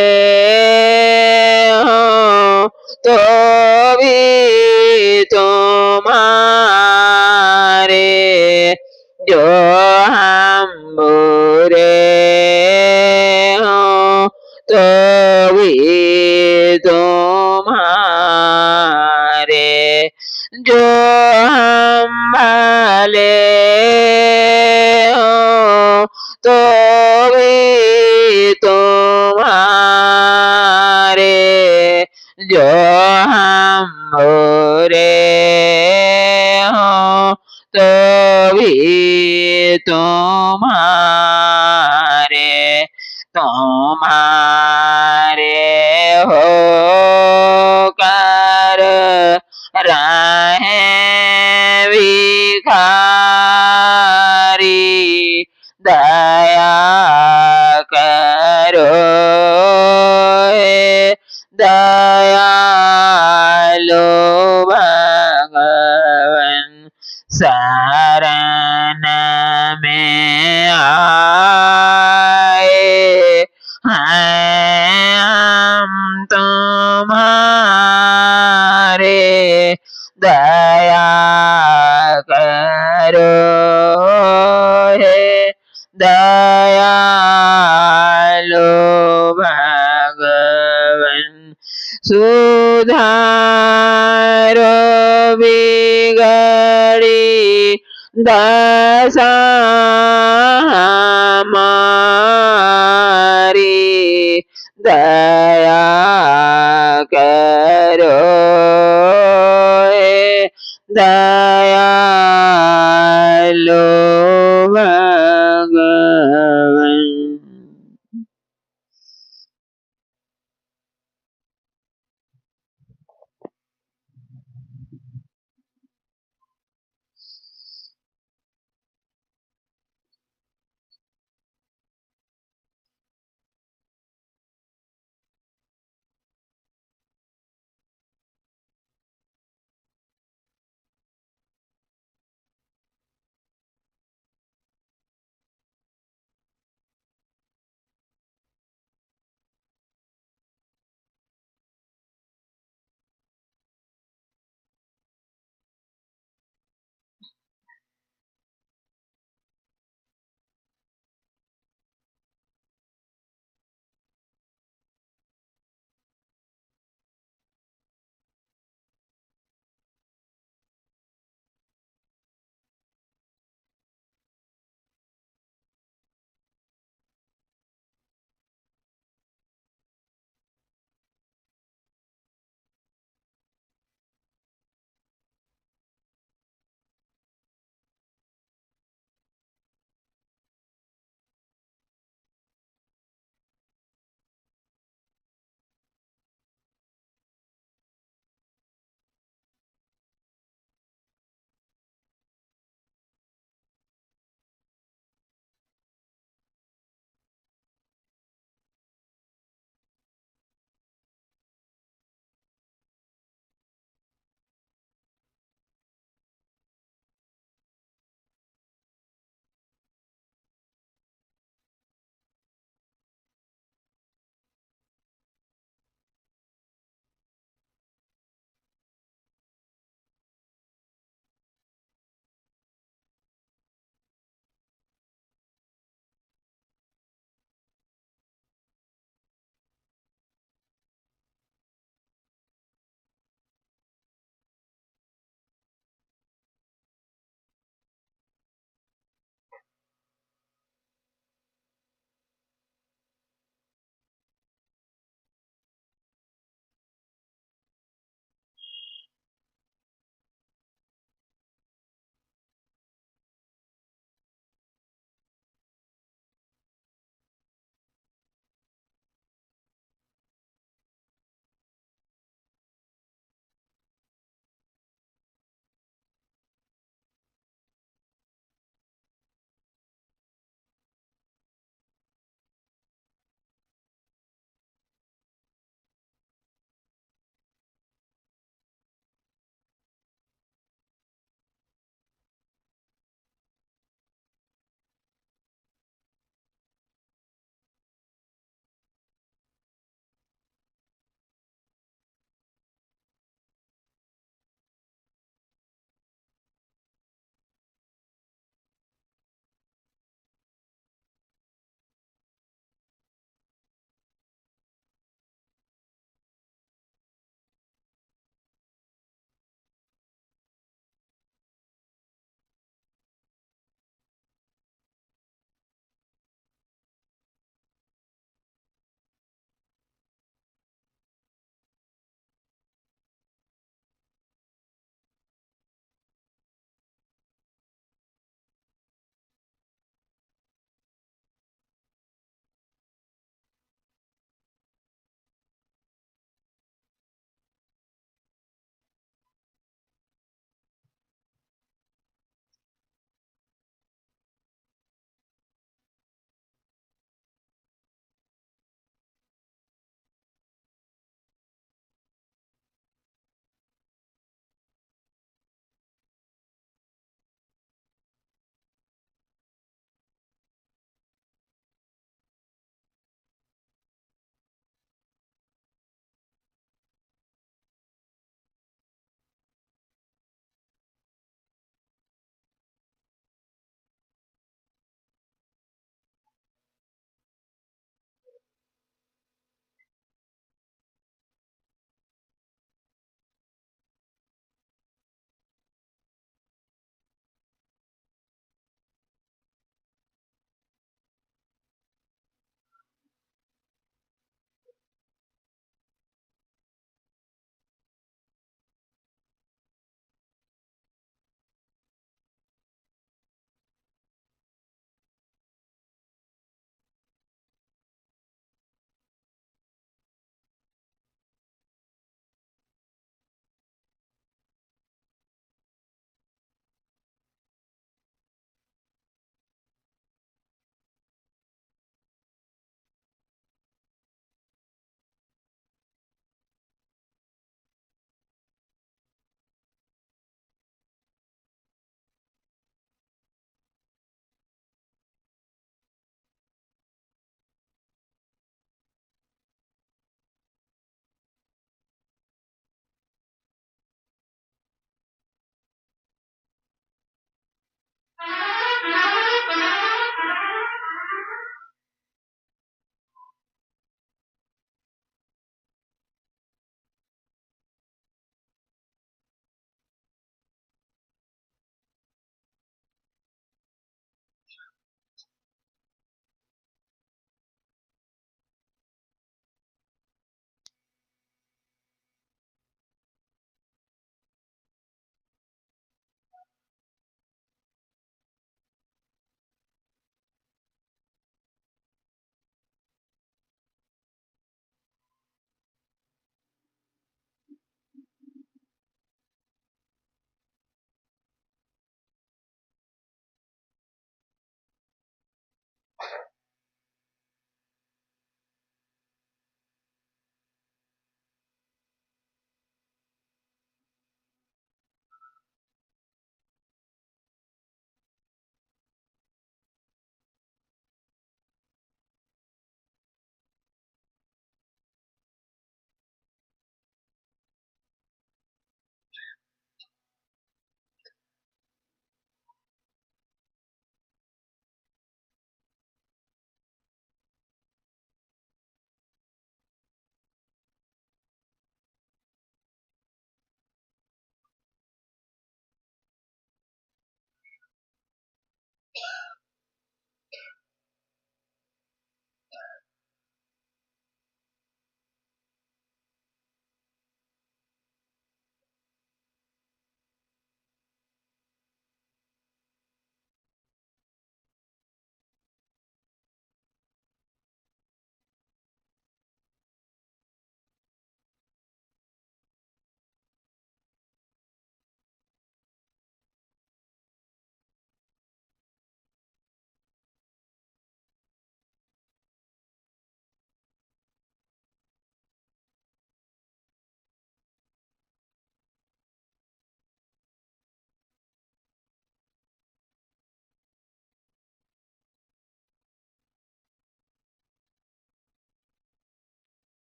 हो तो भी तुम्हारे, जो हम बुरे हो तो भी तुम्हारे, जो हम भले हो तो भी तुम्हारे, जो हम बुरे हो तो भी तुम्हारे, तुम्हारे होकर रहें भिखारी, दया करो हे दयालु भगवन, शरण में आए हैं हम तुम्हारे, दया करो हे दयालु भगवन, सुधारो बिगड़ी दशा हमारी, दया करो हे दयालु भगवन।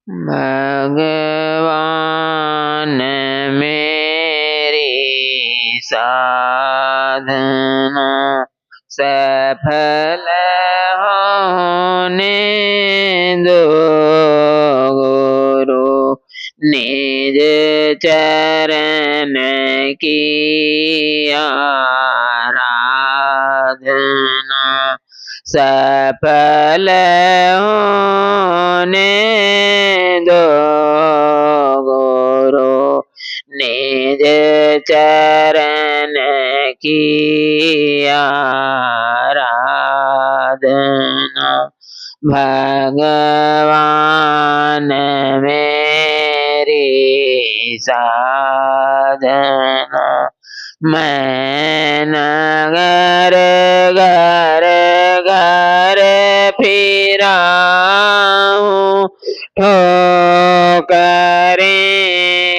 भगवान मेरी साधना सफल होने दो गुरु, निज चरण की आराधना सफल होने दो गुरु, निज चरण की आराधना भगवान मेरी साधना। मैं नगर घर घर फिरा हूँ, ठोकरें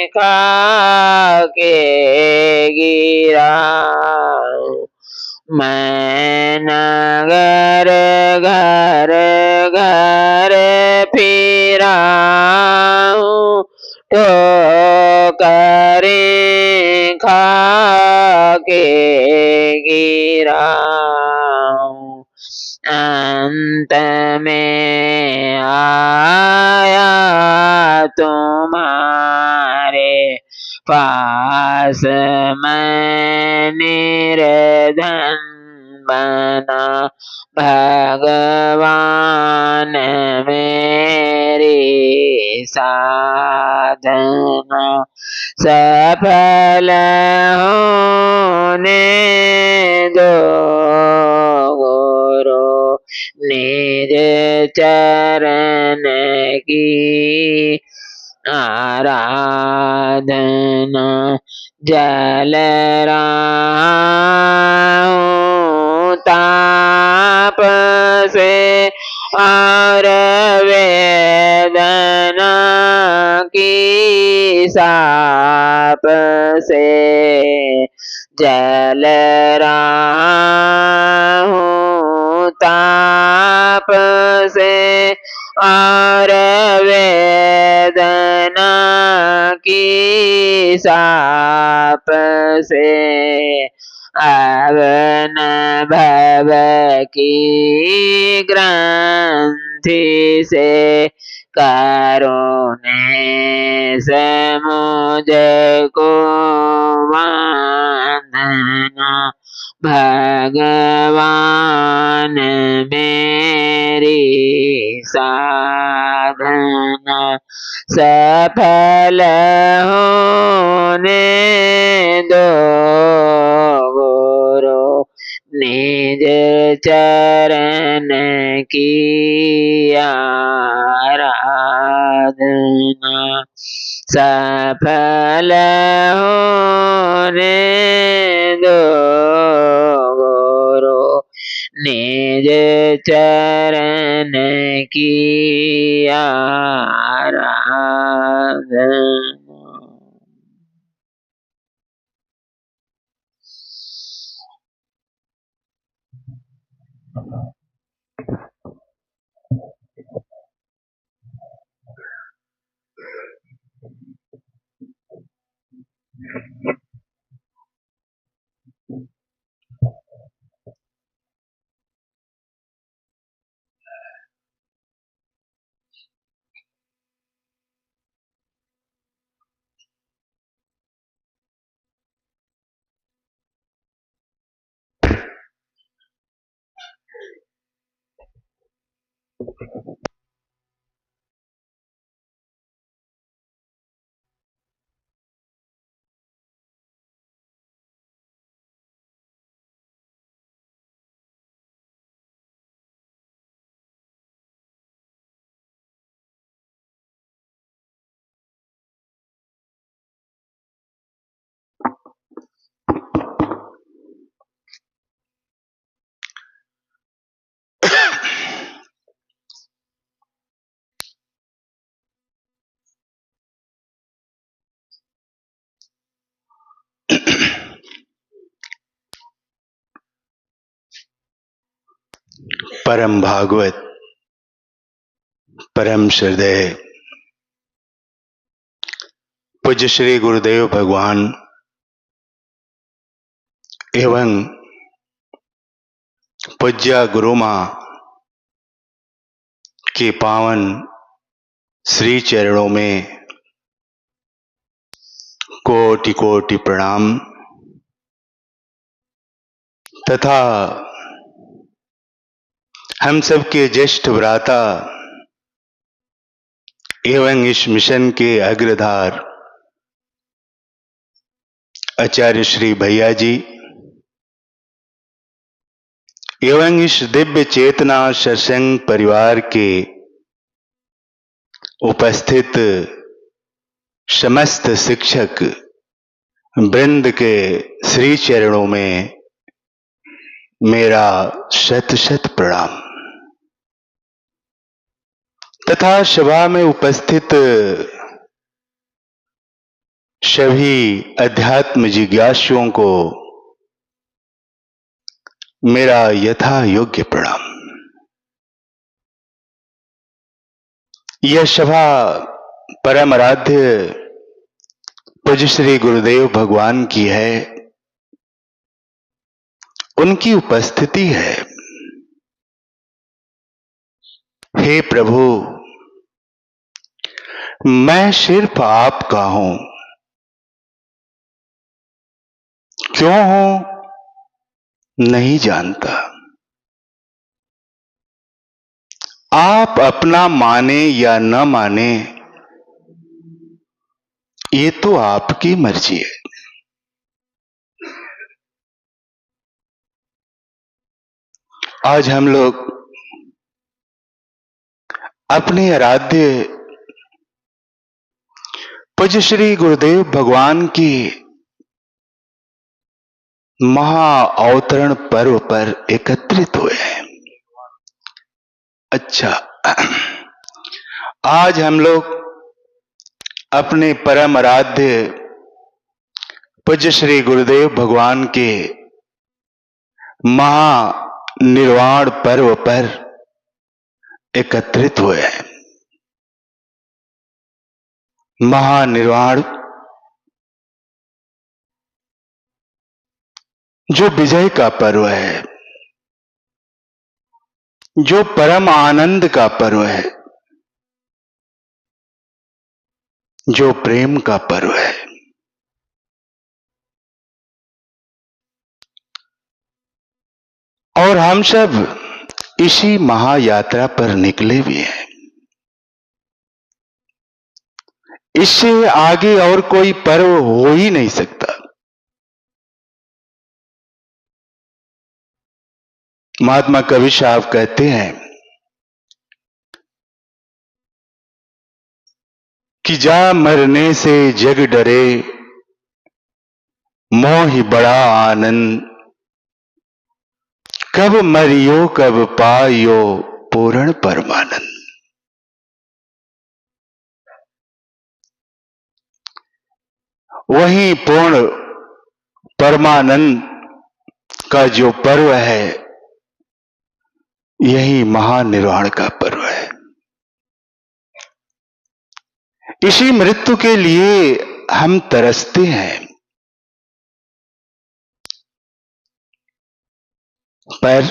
खा के गिरा हूँ। मैं नगर घर घर फिरा हूँ, ठोकरें खा के गिरा हूँ। अंत में आया तुम्हारे पास मैं निर्धन बना। भगवान मेरी साधना सफल होने दो गुरु, निज चरण की आराधना। जल रहा हूँ ताप से और वेदना की साप से, जल रहा हूँ ताप से और वेदना की साप से। अब न भव की ग्रंथि से करुणे से मुझको बांधना। भगवान मेरी साधना सफल होने दो गुरु, निज चरण की आराधना सफल होने दो गुरु, निज चरण की आराधना। परम भागवत, परम हृदय, पूज्य श्री गुरुदेव भगवान एवं पूज्य गुरु मां के पावन श्री चरणों में कोटि कोटि प्रणाम तथा हम सबके ज्येष्ठ भ्राता एवं इस मिशन के अग्रधार आचार्य श्री भैया जी एवं इस दिव्य चेतना सत्संग परिवार के उपस्थित समस्त शिक्षक वृंद के श्री चरणों में मेरा शत शत प्रणाम तथा सभा में उपस्थित सभी अध्यात्म जिज्ञासुओं को मेरा यथा योग्य प्रणाम। यह सभा परम आराध्य पूज्य श्री गुरुदेव भगवान की है, उनकी उपस्थिति है। हे प्रभु, मैं सिर्फ आपका हूं, क्यों हूं नहीं जानता। आप अपना माने या न माने ये तो आपकी मर्जी है। आज हम लोग अपने आराध्य पूज्य श्री गुरुदेव भगवान की महा अवतरण पर्व पर एकत्रित हुए हैं। अच्छा, आज हम लोग अपने परम आराध्य पूज्य श्री गुरुदेव भगवान के महा निर्वाण पर्व पर एकत्रित हुए हैं। महानिर्वाण जो विजय का पर्व है, जो परम आनंद का पर्व है, जो प्रेम का पर्व है। और हम सब इसी महायात्रा पर निकले भी हैं। इससे आगे और कोई पर्व हो ही नहीं सकता। महात्मा कबीर साहब कहते हैं कि जा मरने से जग डरे, मोह बड़ा आनंद, कब मरियो कब पायो पूर्ण परमानंद। वही पूर्ण परमानंद का जो पर्व है, यही महानिर्वाण का पर्व है। इसी मृत्यु के लिए हम तरसते हैं, पर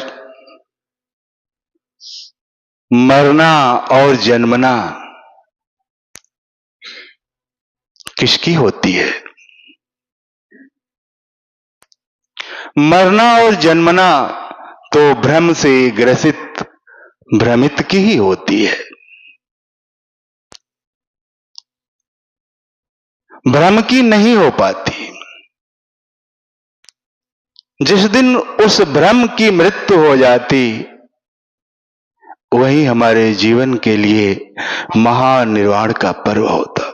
मरना और जन्मना किसकी होती है? मरना और जन्मना तो भ्रम से ग्रसित भ्रमित की ही होती है। भ्रम की नहीं हो पाती। जिस दिन उस भ्रम की मृत्यु हो जाती, वही हमारे जीवन के लिए महानिर्वाण का पर्व होता।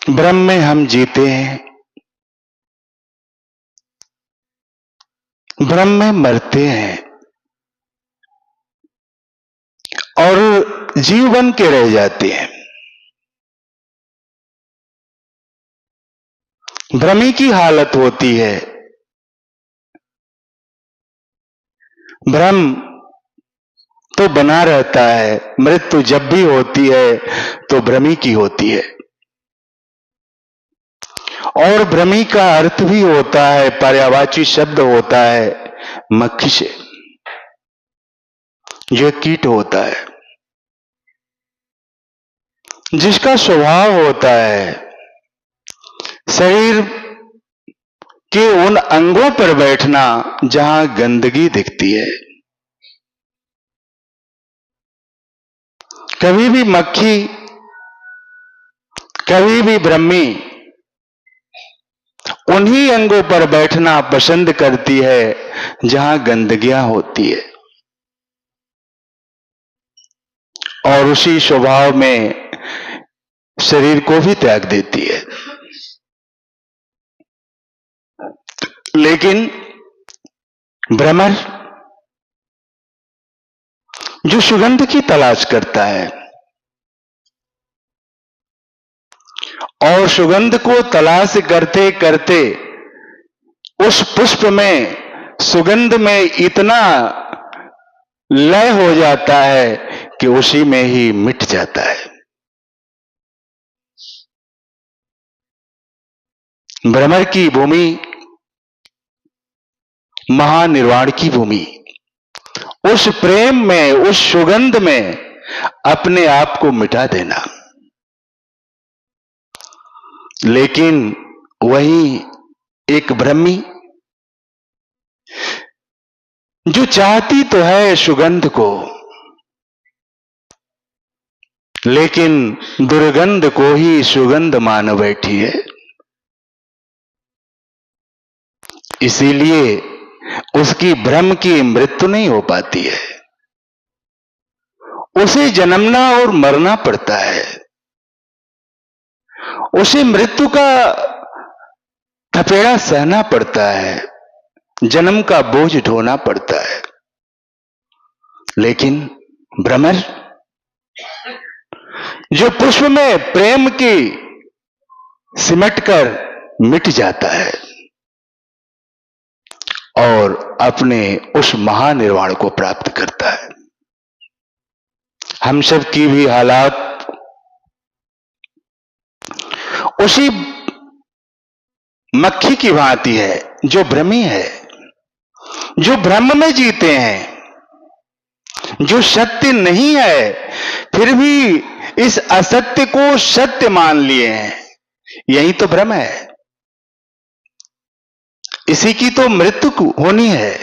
भ्रम में हम जीते हैं, भ्रम में मरते हैं और जीव बन के रह जाते हैं। भ्रमी की हालत होती है। भ्रम तो बना रहता है, मृत्यु जब भी होती है तो भ्रमी की होती है। और भ्रमी का अर्थ भी होता है, पर्यायवाची शब्द होता है मक्खी से। यह कीट होता है जिसका स्वभाव होता है शरीर के उन अंगों पर बैठना जहां गंदगी दिखती है। कभी भी मक्खी, कभी भी ब्रह्मी उन्हीं अंगों पर बैठना पसंद करती है जहां गंदगियां होती है, और उसी स्वभाव में शरीर को भी त्याग देती है। लेकिन भ्रमर जो सुगंध की तलाश करता है और सुगंध को तलाश करते करते उस पुष्प में, सुगंध में इतना लय हो जाता है कि उसी में ही मिट जाता है। भ्रमर की भूमि महानिर्वाण की भूमि, उस प्रेम में, उस सुगंध में अपने आप को मिटा देना। लेकिन वही एक ब्रह्मी जो चाहती तो है सुगंध को, लेकिन दुर्गंध को ही सुगंध मान बैठी है। इसीलिए उसकी भ्रम की मृत्यु नहीं हो पाती है, उसे जन्मना और मरना पड़ता है, उसे मृत्यु का थपेड़ा सहना पड़ता है, जन्म का बोझ ढोना पड़ता है। लेकिन भ्रमर जो पुष्प में प्रेम की सिमटकर मिट जाता है और अपने उस महानिर्वाण को प्राप्त करता है। हम सब की भी हालात उसी मक्खी की भांति है जो भ्रमी है, जो भ्रम में जीते हैं, जो सत्य नहीं है फिर भी इस असत्य को सत्य मान लिए हैं। यही तो भ्रम है, इसी की तो मृत्यु होनी है।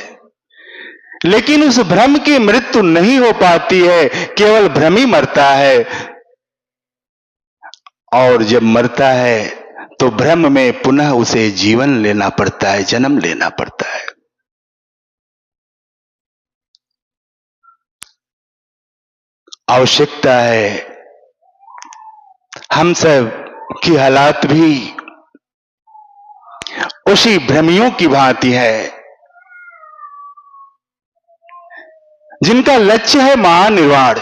लेकिन उस भ्रम की मृत्यु नहीं हो पाती है, केवल भ्रम ही मरता है। और जब मरता है तो भ्रम में पुनः उसे जीवन लेना पड़ता है, जन्म लेना पड़ता है। आवश्यकता है हम सब की हालात भी उसी भ्रमियों की भांति है जिनका लक्ष्य है महानिर्वाण,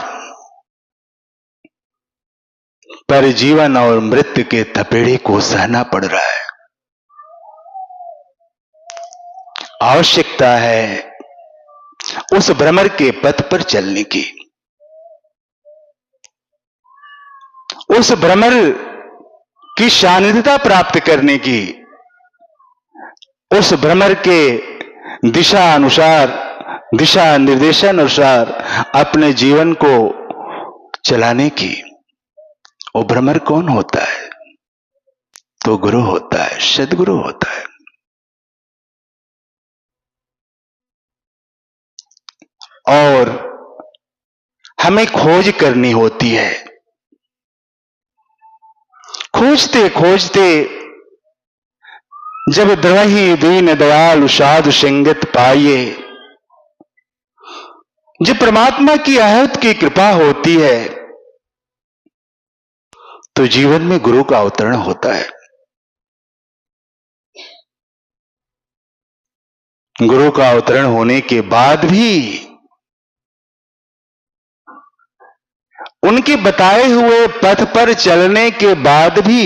पर जीवन और मृत्यु के थपेड़े को सहना पड़ रहा है। आवश्यकता है उस भ्रमर के पथ पर चलने की, उस भ्रमर की सानिध्यता प्राप्त करने की, उस भ्रमर के दिशा अनुसार, दिशा निर्देशन अनुसार अपने जीवन को चलाने की। वो भ्रमर कौन होता है? तो गुरु होता है, सदगुरु होता है। और हमें खोज करनी होती है। खोजते खोजते जब द्रवही दीन दयालु साधु संगत पाइए, जब परमात्मा की अहत की कृपा होती है तो जीवन में गुरु का अवतरण होता है। गुरु का अवतरण होने के बाद भी उनके बताए हुए पथ पर चलने के बाद भी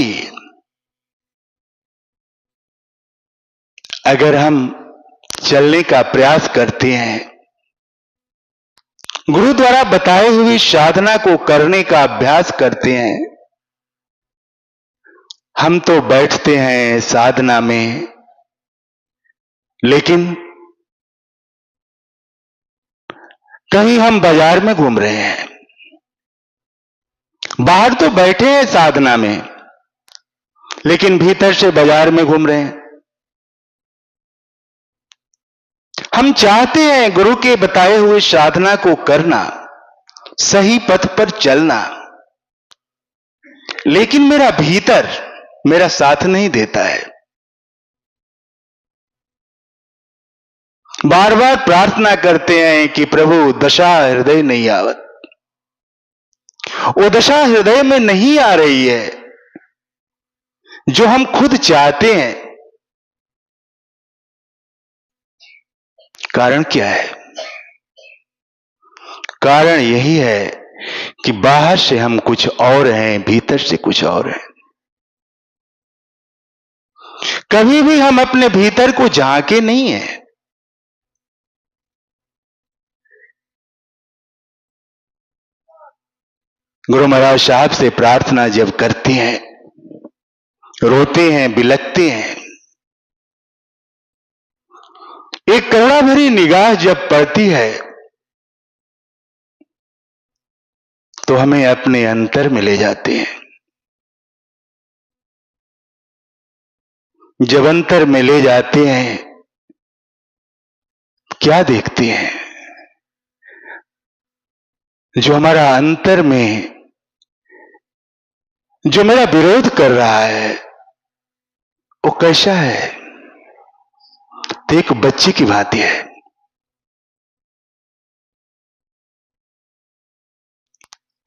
अगर हम चलने का प्रयास करते हैं, गुरु द्वारा बताई हुई साधना को करने का अभ्यास करते हैं। हम तो बैठते हैं साधना में, लेकिन कहीं हम बाजार में घूम रहे हैं। बाहर तो बैठे हैं साधना में, लेकिन भीतर से बाजार में घूम रहे हैं। हम चाहते हैं गुरु के बताए हुए साधना को करना, सही पथ पर चलना, लेकिन मेरा भीतर मेरा साथ नहीं देता है। बार बार प्रार्थना करते हैं कि प्रभु दशा हृदय नहीं आवत। वो दशा हृदय में नहीं आ रही है जो हम खुद चाहते हैं। कारण क्या है? कारण यही है कि बाहर से हम कुछ और हैं, भीतर से कुछ और हैं। कभी भी हम अपने भीतर को झांके नहीं हैं। गुरु महाराज साहब से प्रार्थना जब करते हैं, रोते हैं, बिलखते हैं, एक करुणा भरी निगाह जब पड़ती है, तो हमें अपने अंतर में ले जाते हैं। जब अंतर में ले जाते हैं, क्या देखते हैं? जो हमारा अंतर में जो मेरा विरोध कर रहा है, वो कैसा है? तो एक बच्चे की भांति है।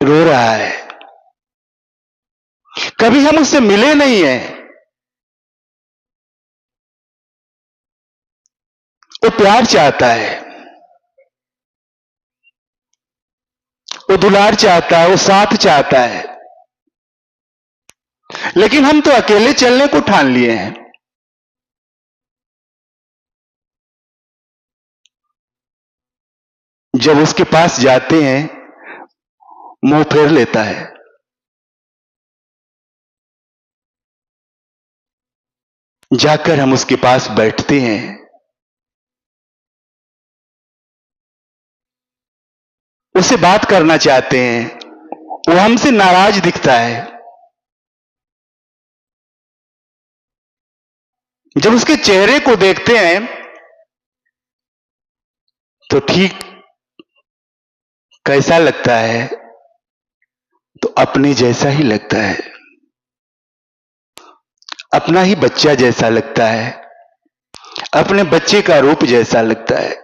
रो रहा है। कभी हम उससे मिले नहीं हैं। वो प्यार चाहता है, वो दुलार चाहता है, वो साथ चाहता है, लेकिन हम तो अकेले चलने को ठान लिए हैं। जब उसके पास जाते हैं, मुंह फेर लेता है। जाकर हम उसके पास बैठते हैं, उससे बात करना चाहते हैं, वो हमसे नाराज दिखता है। जब उसके चेहरे को देखते हैं तो ठीक कैसा लगता है? तो अपने जैसा ही लगता है, अपना ही बच्चा जैसा लगता है, अपने बच्चे का रूप जैसा लगता है।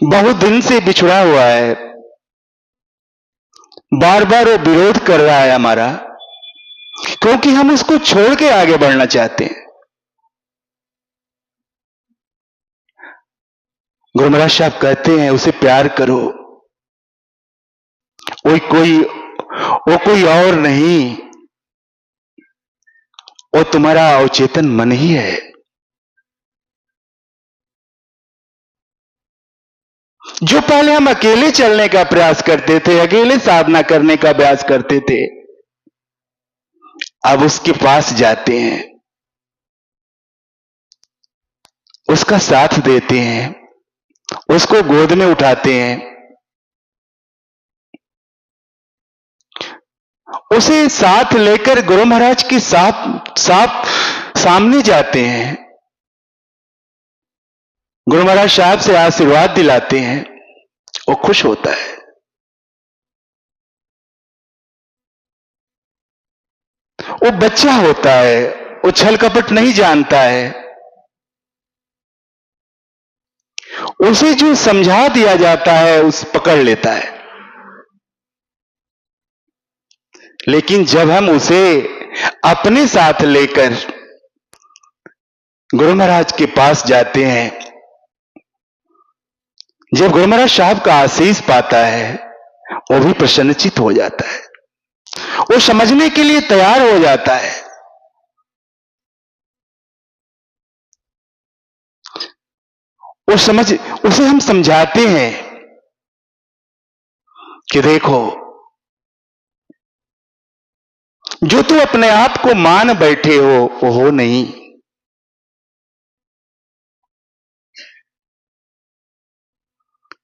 बहुत दिन से बिछड़ा हुआ है, बार बार वो विरोध कर रहा है हमारा, क्योंकि हम उसको छोड़ के आगे बढ़ना चाहते हैं। गुरु महाराज साहब कहते हैं उसे प्यार करो। वो कोई और नहीं, वो तुम्हारा अवचेतन मन ही है। जो पहले हम अकेले चलने का प्रयास करते थे, अकेले साधना करने का अभ्यास करते थे, अब उसके पास जाते हैं, उसका साथ देते हैं, उसको गोद में उठाते हैं, उसे साथ लेकर गुरु महाराज के साथ सामने जाते हैं, गुरु महाराज साहब से आशीर्वाद दिलाते हैं। वो खुश होता है। वो बच्चा होता है, वो छल कपट नहीं जानता है। उसे जो समझा दिया जाता है उस पकड़ लेता है। लेकिन जब हम उसे अपने साथ लेकर गुरु महाराज के पास जाते हैं, जब गुरु महाराज साहब का आशीष पाता है, वो भी प्रसन्नचित हो जाता है, वो समझने के लिए तैयार हो जाता है। उसे हम समझाते हैं कि देखो, जो तू अपने आप को मान बैठे हो वो हो नहीं।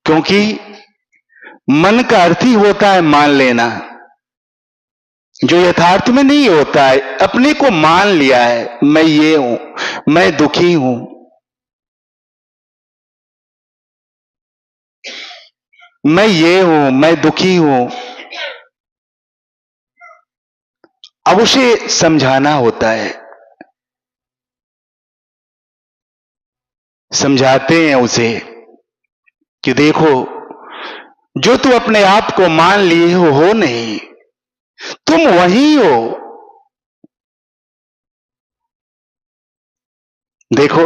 क्योंकि मन का अर्थ ही होता है मान लेना, जो यथार्थ में नहीं होता है। अपने को मान लिया है, मैं ये हूं, मैं दुखी हूं, मैं ये हूं, मैं दुखी हूं। अब उसे समझाना होता है, समझाते हैं उसे कि देखो, जो तू अपने आप को मान लिए हो नहीं, तुम वही हो। देखो,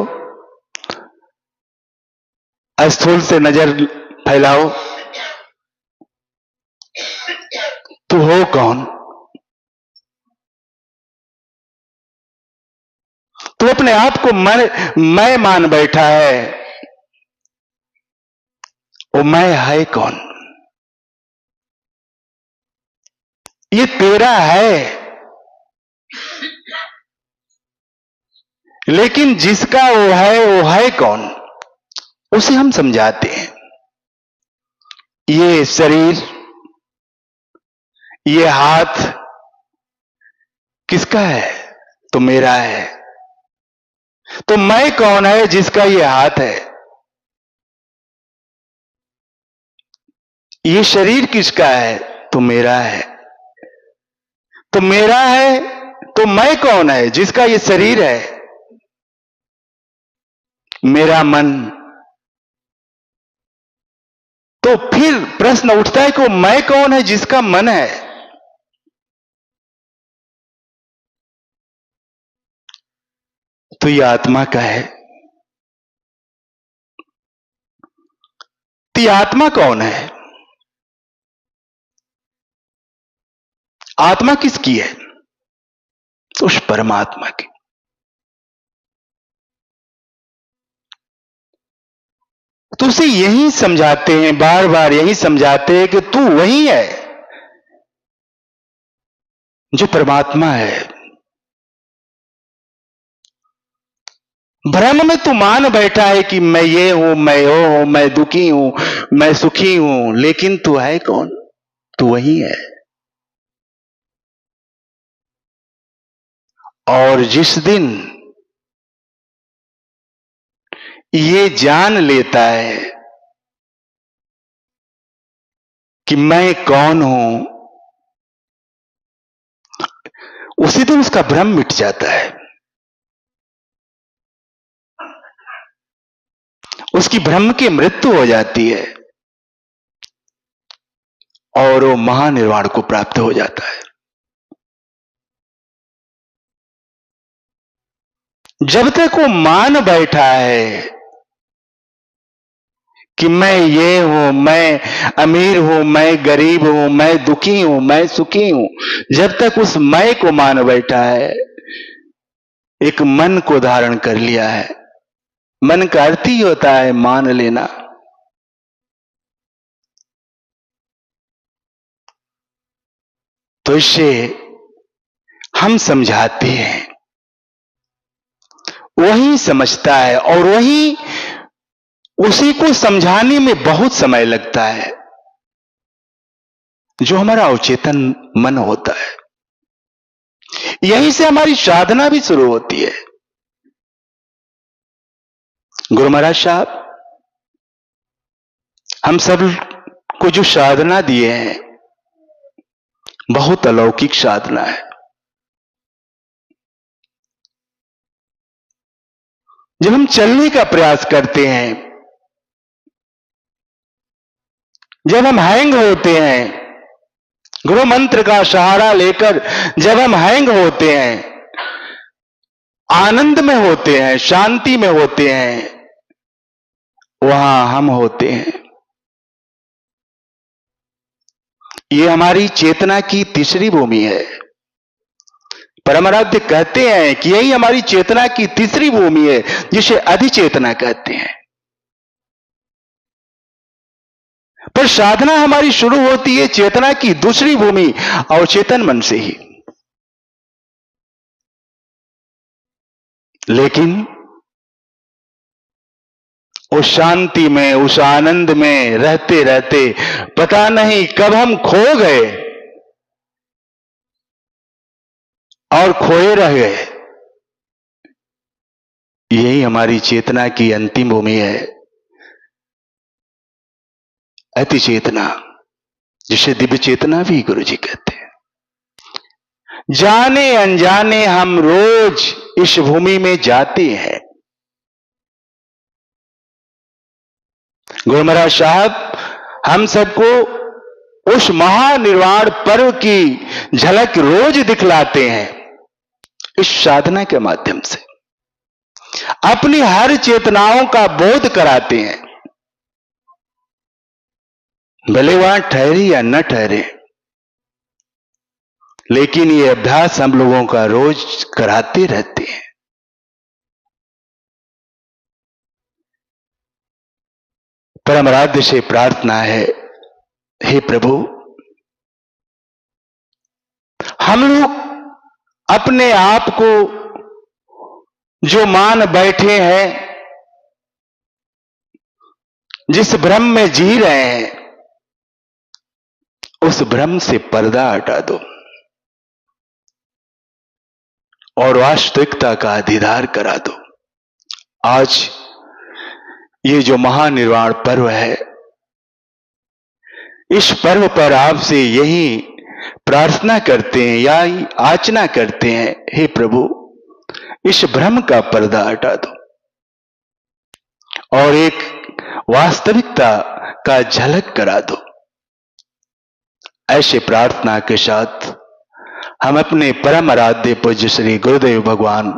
स्थूल से नजर फैलाओ, तू हो कौन? तू अपने आप को मैं मान बैठा है, वो मैं है कौन? ये तेरा है, लेकिन जिसका वो है कौन? उसे हम समझाते हैं। ये शरीर, ये हाथ किसका है? तो मेरा है। तो मैं कौन है जिसका ये हाथ है? ये शरीर किसका है? तो मेरा है। तो मेरा है, तो मैं कौन है जिसका ये शरीर है? मेरा मन। तो फिर प्रश्न उठता है कि मैं कौन है जिसका मन है? तो ये आत्मा का है। तो ये आत्मा कौन है? आत्मा किसकी है? उस परमात्मा की। तो उसे यही समझाते हैं, बार बार यही समझाते हैं कि तू वही है जो परमात्मा है। भ्रम में तू मान बैठा है कि मैं ये हूं, मैं वो हूं, मैं दुखी हूं, मैं सुखी हूं, लेकिन तू है कौन? तू वही है। और जिस दिन ये जान लेता है कि मैं कौन हूं, उसी दिन उसका भ्रम मिट जाता है, उसकी भ्रम की मृत्यु हो जाती है और वो महानिर्वाण को प्राप्त हो जाता है। जब तक वो मान बैठा है कि मैं ये हूं, मैं अमीर हूं, मैं गरीब हूं, मैं दुखी हूं, मैं सुखी हूं, जब तक उस मैं को मान बैठा है, एक मन को धारण कर लिया है। मन का अर्थ ही होता है मान लेना। तो इससे हम समझाते हैं, वही समझता है, और वही उसी को समझाने में बहुत समय लगता है, जो हमारा अवचेतन मन होता है। यहीं से हमारी साधना भी शुरू होती है। गुरु महाराज साहब हम सब को जो साधना दिए हैं, बहुत अलौकिक साधना है। जब हम चलने का प्रयास करते हैं, जब हम हैंग होते हैं, गुरु मंत्र का सहारा लेकर जब हम हैंग होते हैं, आनंद में होते हैं, शांति में होते हैं, वहां हम होते हैं। ये हमारी चेतना की तीसरी भूमि है। परमाराध्य कहते हैं कि यही हमारी चेतना की तीसरी भूमि है, जिसे अधिचेतना कहते हैं। पर साधना हमारी शुरू होती है चेतना की दूसरी भूमि और चेतन मन से ही। लेकिन उस शांति में, उस आनंद में रहते रहते पता नहीं कब हम खो गए और खोए रह गए। यही हमारी चेतना की अंतिम भूमि है, अति चेतना, जिसे दिव्य चेतना भी गुरु जी कहते हैं। जाने अनजाने हम रोज इस भूमि में जाते हैं। गुरु महाराज साहब हम सबको उस महानिर्वाण पर्व की झलक रोज दिखलाते हैं इस साधना के माध्यम से, अपनी हर चेतनाओं का बोध कराते हैं, भले वहां ठहरे या न ठहरे, लेकिन ये अभ्यास हम लोगों का रोज कराते रहते हैं। परम आराध्य से प्रार्थना है, हे प्रभु, हम लोग अपने आप को जो मान बैठे हैं, जिस भ्रम में जी रहे हैं, उस भ्रम से पर्दा हटा दो और वास्तविकता का दीदार करा दो। आज ये जो महानिर्वाण पर्व है, इस पर्व पर आपसे यही प्रार्थना करते हैं या याचना करते हैं, हे प्रभु, इस भ्रम का पर्दा हटा दो और एक वास्तविकता का झलक करा दो। ऐसे प्रार्थना के साथ हम अपने परम आराध्य पूज्य श्री गुरुदेव भगवान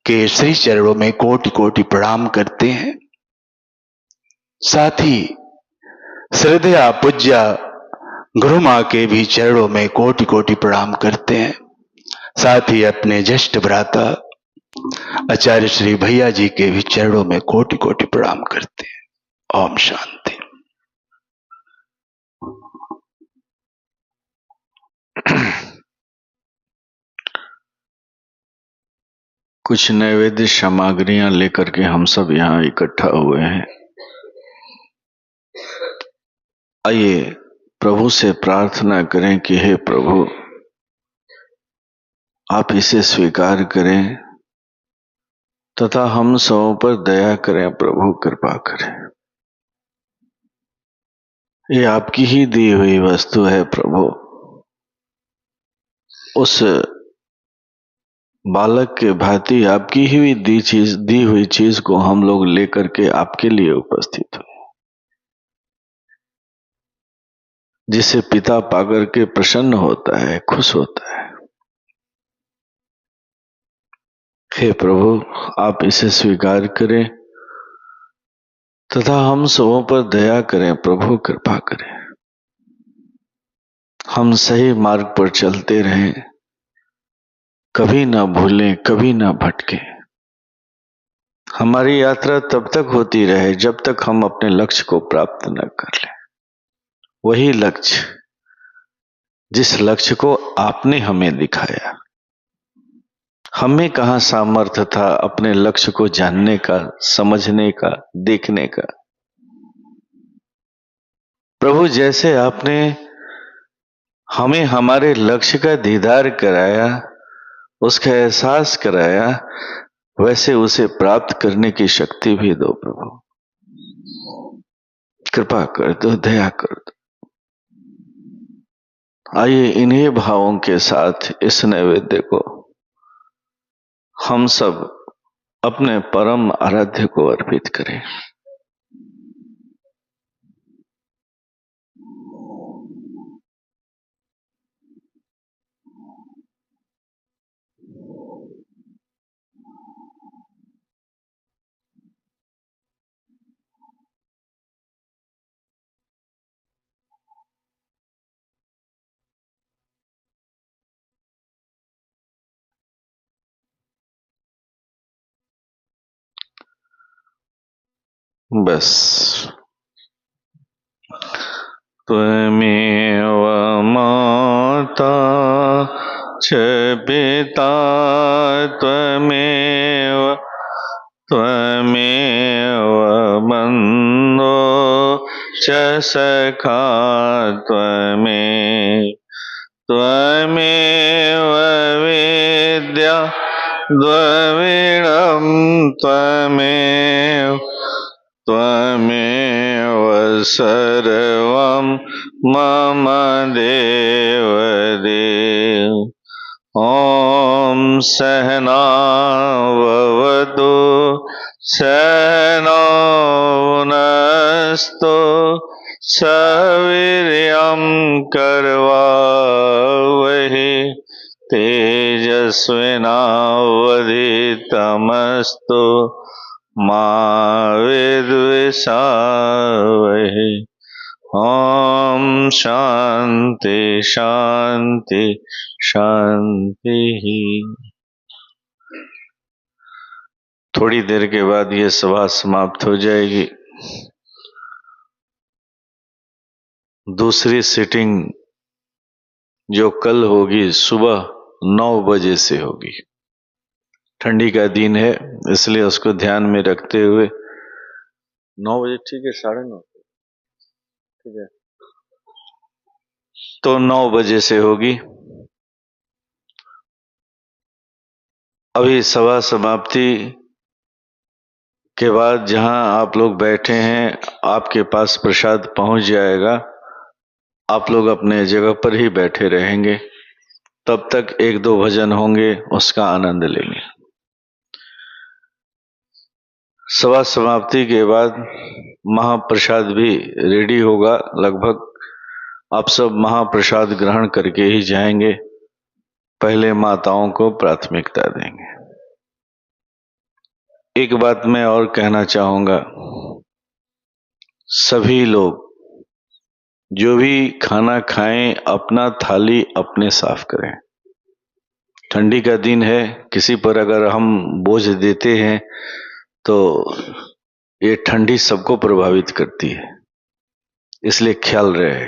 के श्री चरणों में कोटि कोटि प्रणाम करते हैं। साथ ही श्रद्धा पूज्य गुरु मां के भी चरणों में कोटि कोटि प्रणाम करते हैं। साथ ही अपने ज्येष्ठ भ्राता आचार्य श्री भैया जी के भी चरणों में कोटि कोटि प्रणाम करते हैं। ओम शांति। कुछ नैवेद्य सामग्रियां लेकर के हम सब यहाँ इकट्ठा हुए हैं। आइए प्रभु से प्रार्थना करें कि हे प्रभु, आप इसे स्वीकार करें तथा हम सबों पर दया करें। प्रभु कृपा करें। ये आपकी ही दी हुई वस्तु है प्रभु। उस बालक के भांति आपकी ही दी हुई चीज को हम लोग लेकर के आपके लिए उपस्थित हुए, जिसे पिता पाकर के प्रसन्न होता है, खुश होता है। हे प्रभु, आप इसे स्वीकार करें तथा हम सबों पर दया करें। प्रभु कृपा करें, हम सही मार्ग पर चलते रहें, कभी ना भूलें, कभी ना भटके। हमारी यात्रा तब तक होती रहे जब तक हम अपने लक्ष्य को प्राप्त न कर लें। वही लक्ष्य जिस लक्ष्य को आपने हमें दिखाया। हमें कहाँ सामर्थ्य था अपने लक्ष्य को जानने का, समझने का, देखने का। प्रभु, जैसे आपने हमें हमारे लक्ष्य का दीदार कराया, उसका एहसास कराया, वैसे उसे प्राप्त करने की शक्ति भी दो प्रभु। कृपा कर दो, दया कर दो। आइए इन्हीं भावों के साथ इस नैवेद्य को हम सब अपने परम आराध्य को अर्पित करें। बस त्वमेव माता च पिता त्वमेव बन्धो च सखा त्वमेव विद्या द्रविणं त्वमेव सर्वं मम देवदेव। ॐ सहनाववतु सहनौ भुनस्तु सवीर्यं करवावहै तेजस्विनावधीतमस्तु मा विद्विषावहै। ओम शांति शांति शांति। थोड़ी देर के बाद ये सभा समाप्त हो जाएगी। दूसरी सिटिंग जो कल होगी सुबह 9 बजे से होगी। ठंडी का दिन है इसलिए उसको ध्यान में रखते हुए 9 बजे ठीक है, 9:30 ठीक है, तो 9 बजे से होगी। अभी सभा समाप्ति के बाद जहां आप लोग बैठे हैं आपके पास प्रसाद पहुंच जाएगा। आप लोग अपने जगह पर ही बैठे रहेंगे, तब तक 1-2 भजन होंगे, उसका आनंद लेंगे। सभा समाप्ति के बाद महाप्रसाद भी रेडी होगा। लगभग आप सब महाप्रसाद ग्रहण करके ही जाएंगे। पहले माताओं को प्राथमिकता देंगे। एक बात मैं और कहना चाहूंगा, सभी लोग जो भी खाना खाएं अपना थाली अपने साफ करें। ठंडी का दिन है, किसी पर अगर हम बोझ देते हैं तो ये ठंडी सबको प्रभावित करती है, इसलिए ख्याल रहे।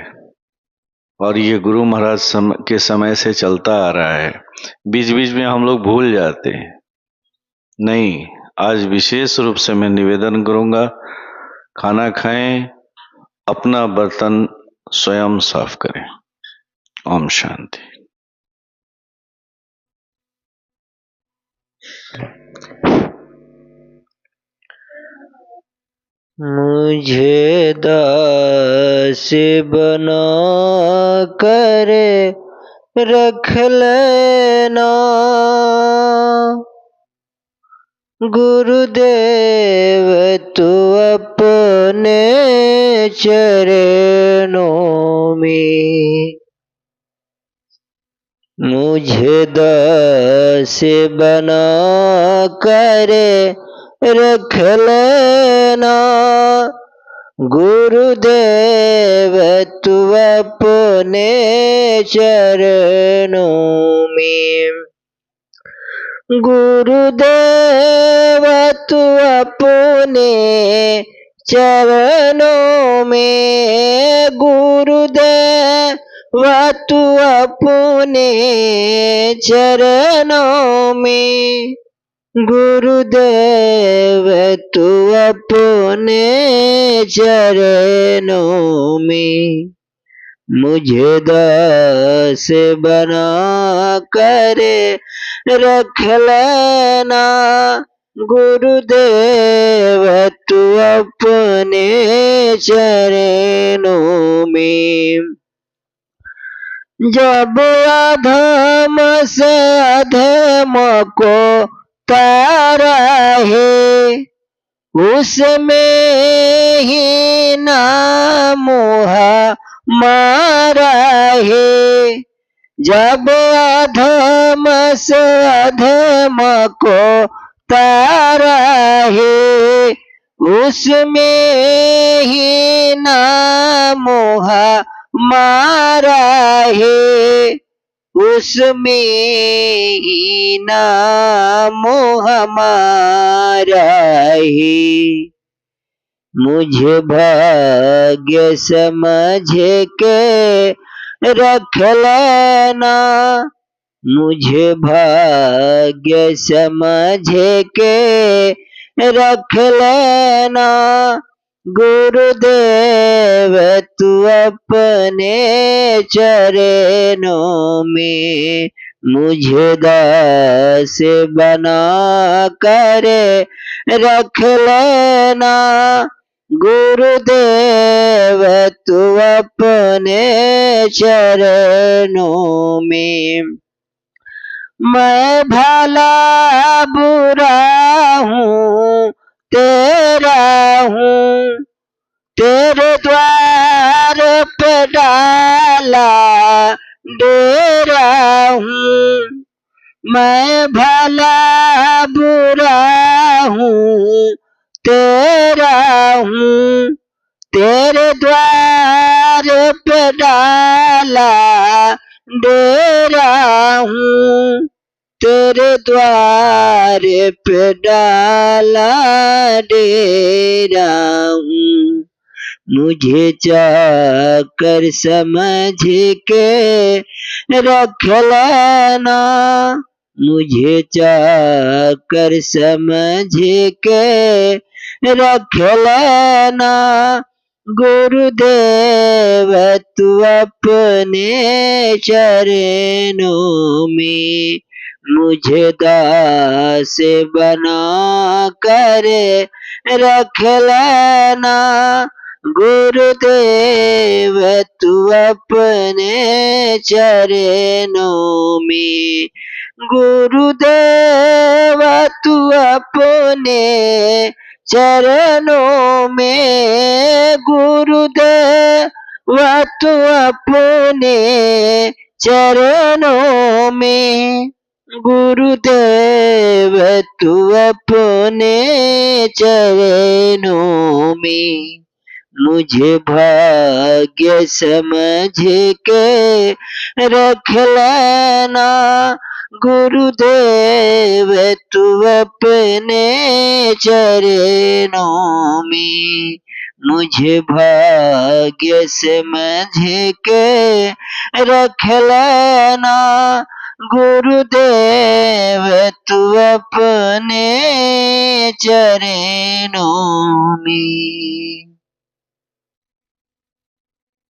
और ये गुरु महाराज के समय से चलता आ रहा है, बीच बीच में हम लोग भूल जाते हैं। नहीं, आज विशेष रूप से मैं निवेदन करूंगा, खाना खाएं, अपना बर्तन स्वयं साफ करें। ओम शांति। मुझे दास बना कर रख लेना, गुरुदेव तू अपने चरणों में। मुझे दास बना कर रख लेना, गुरुदेव तू अपने चरणों में। गुरुदेव तू अपने चरणों में, गुरुदेव तू अपने चरणों में, गुरुदेव तू अपने चरणों में। मुझे दास बना कर रख लेना, गुरुदेव तू अपने चरणों में। जब अधम से अधम को तारा है, उसमें ही नाम मारा है। जब अधम से अधम को तारा है, उसमें ही नाम मारा है, उसमें ही नाम हमारा है। मुझे भाग्य समझ के रख लेना, मुझे भाग्य समझ के रख लेना। गुरुदेव तू अपने चरणों में मुझे दास बना कर रख लेना। गुरुदेव तू अपने चरणों में। मैं भला बुरा हूँ तेरा हूँ, तेरे द्वार पे डाला डेरा हूँ। मैं भला बुरा हूँ तेरा हूँ, तेरे द्वार पे डाला डेरा हूँ, तेरे द्वार पे डाला डेरा हूँ। मुझे चाकर समझ के रख लेना, मुझे चाकर समझ के रख लेना। गुरुदेव तू अपने चरणों में मुझे दास बना कर रख लेना। गुरुदेव तू अपने चरणों में, गुरुदेव तू अपने चरणों में, गुरुदेव तू अपने चरणों में, गुरुदेव तू अपने चरणों में। मुझे भाग्य समझ के रख लेना, गुरुदेव तू अपने चरणों में। मुझे भाग्य समझ के रख लेना, गुरुदेव तू अपने चरणों में।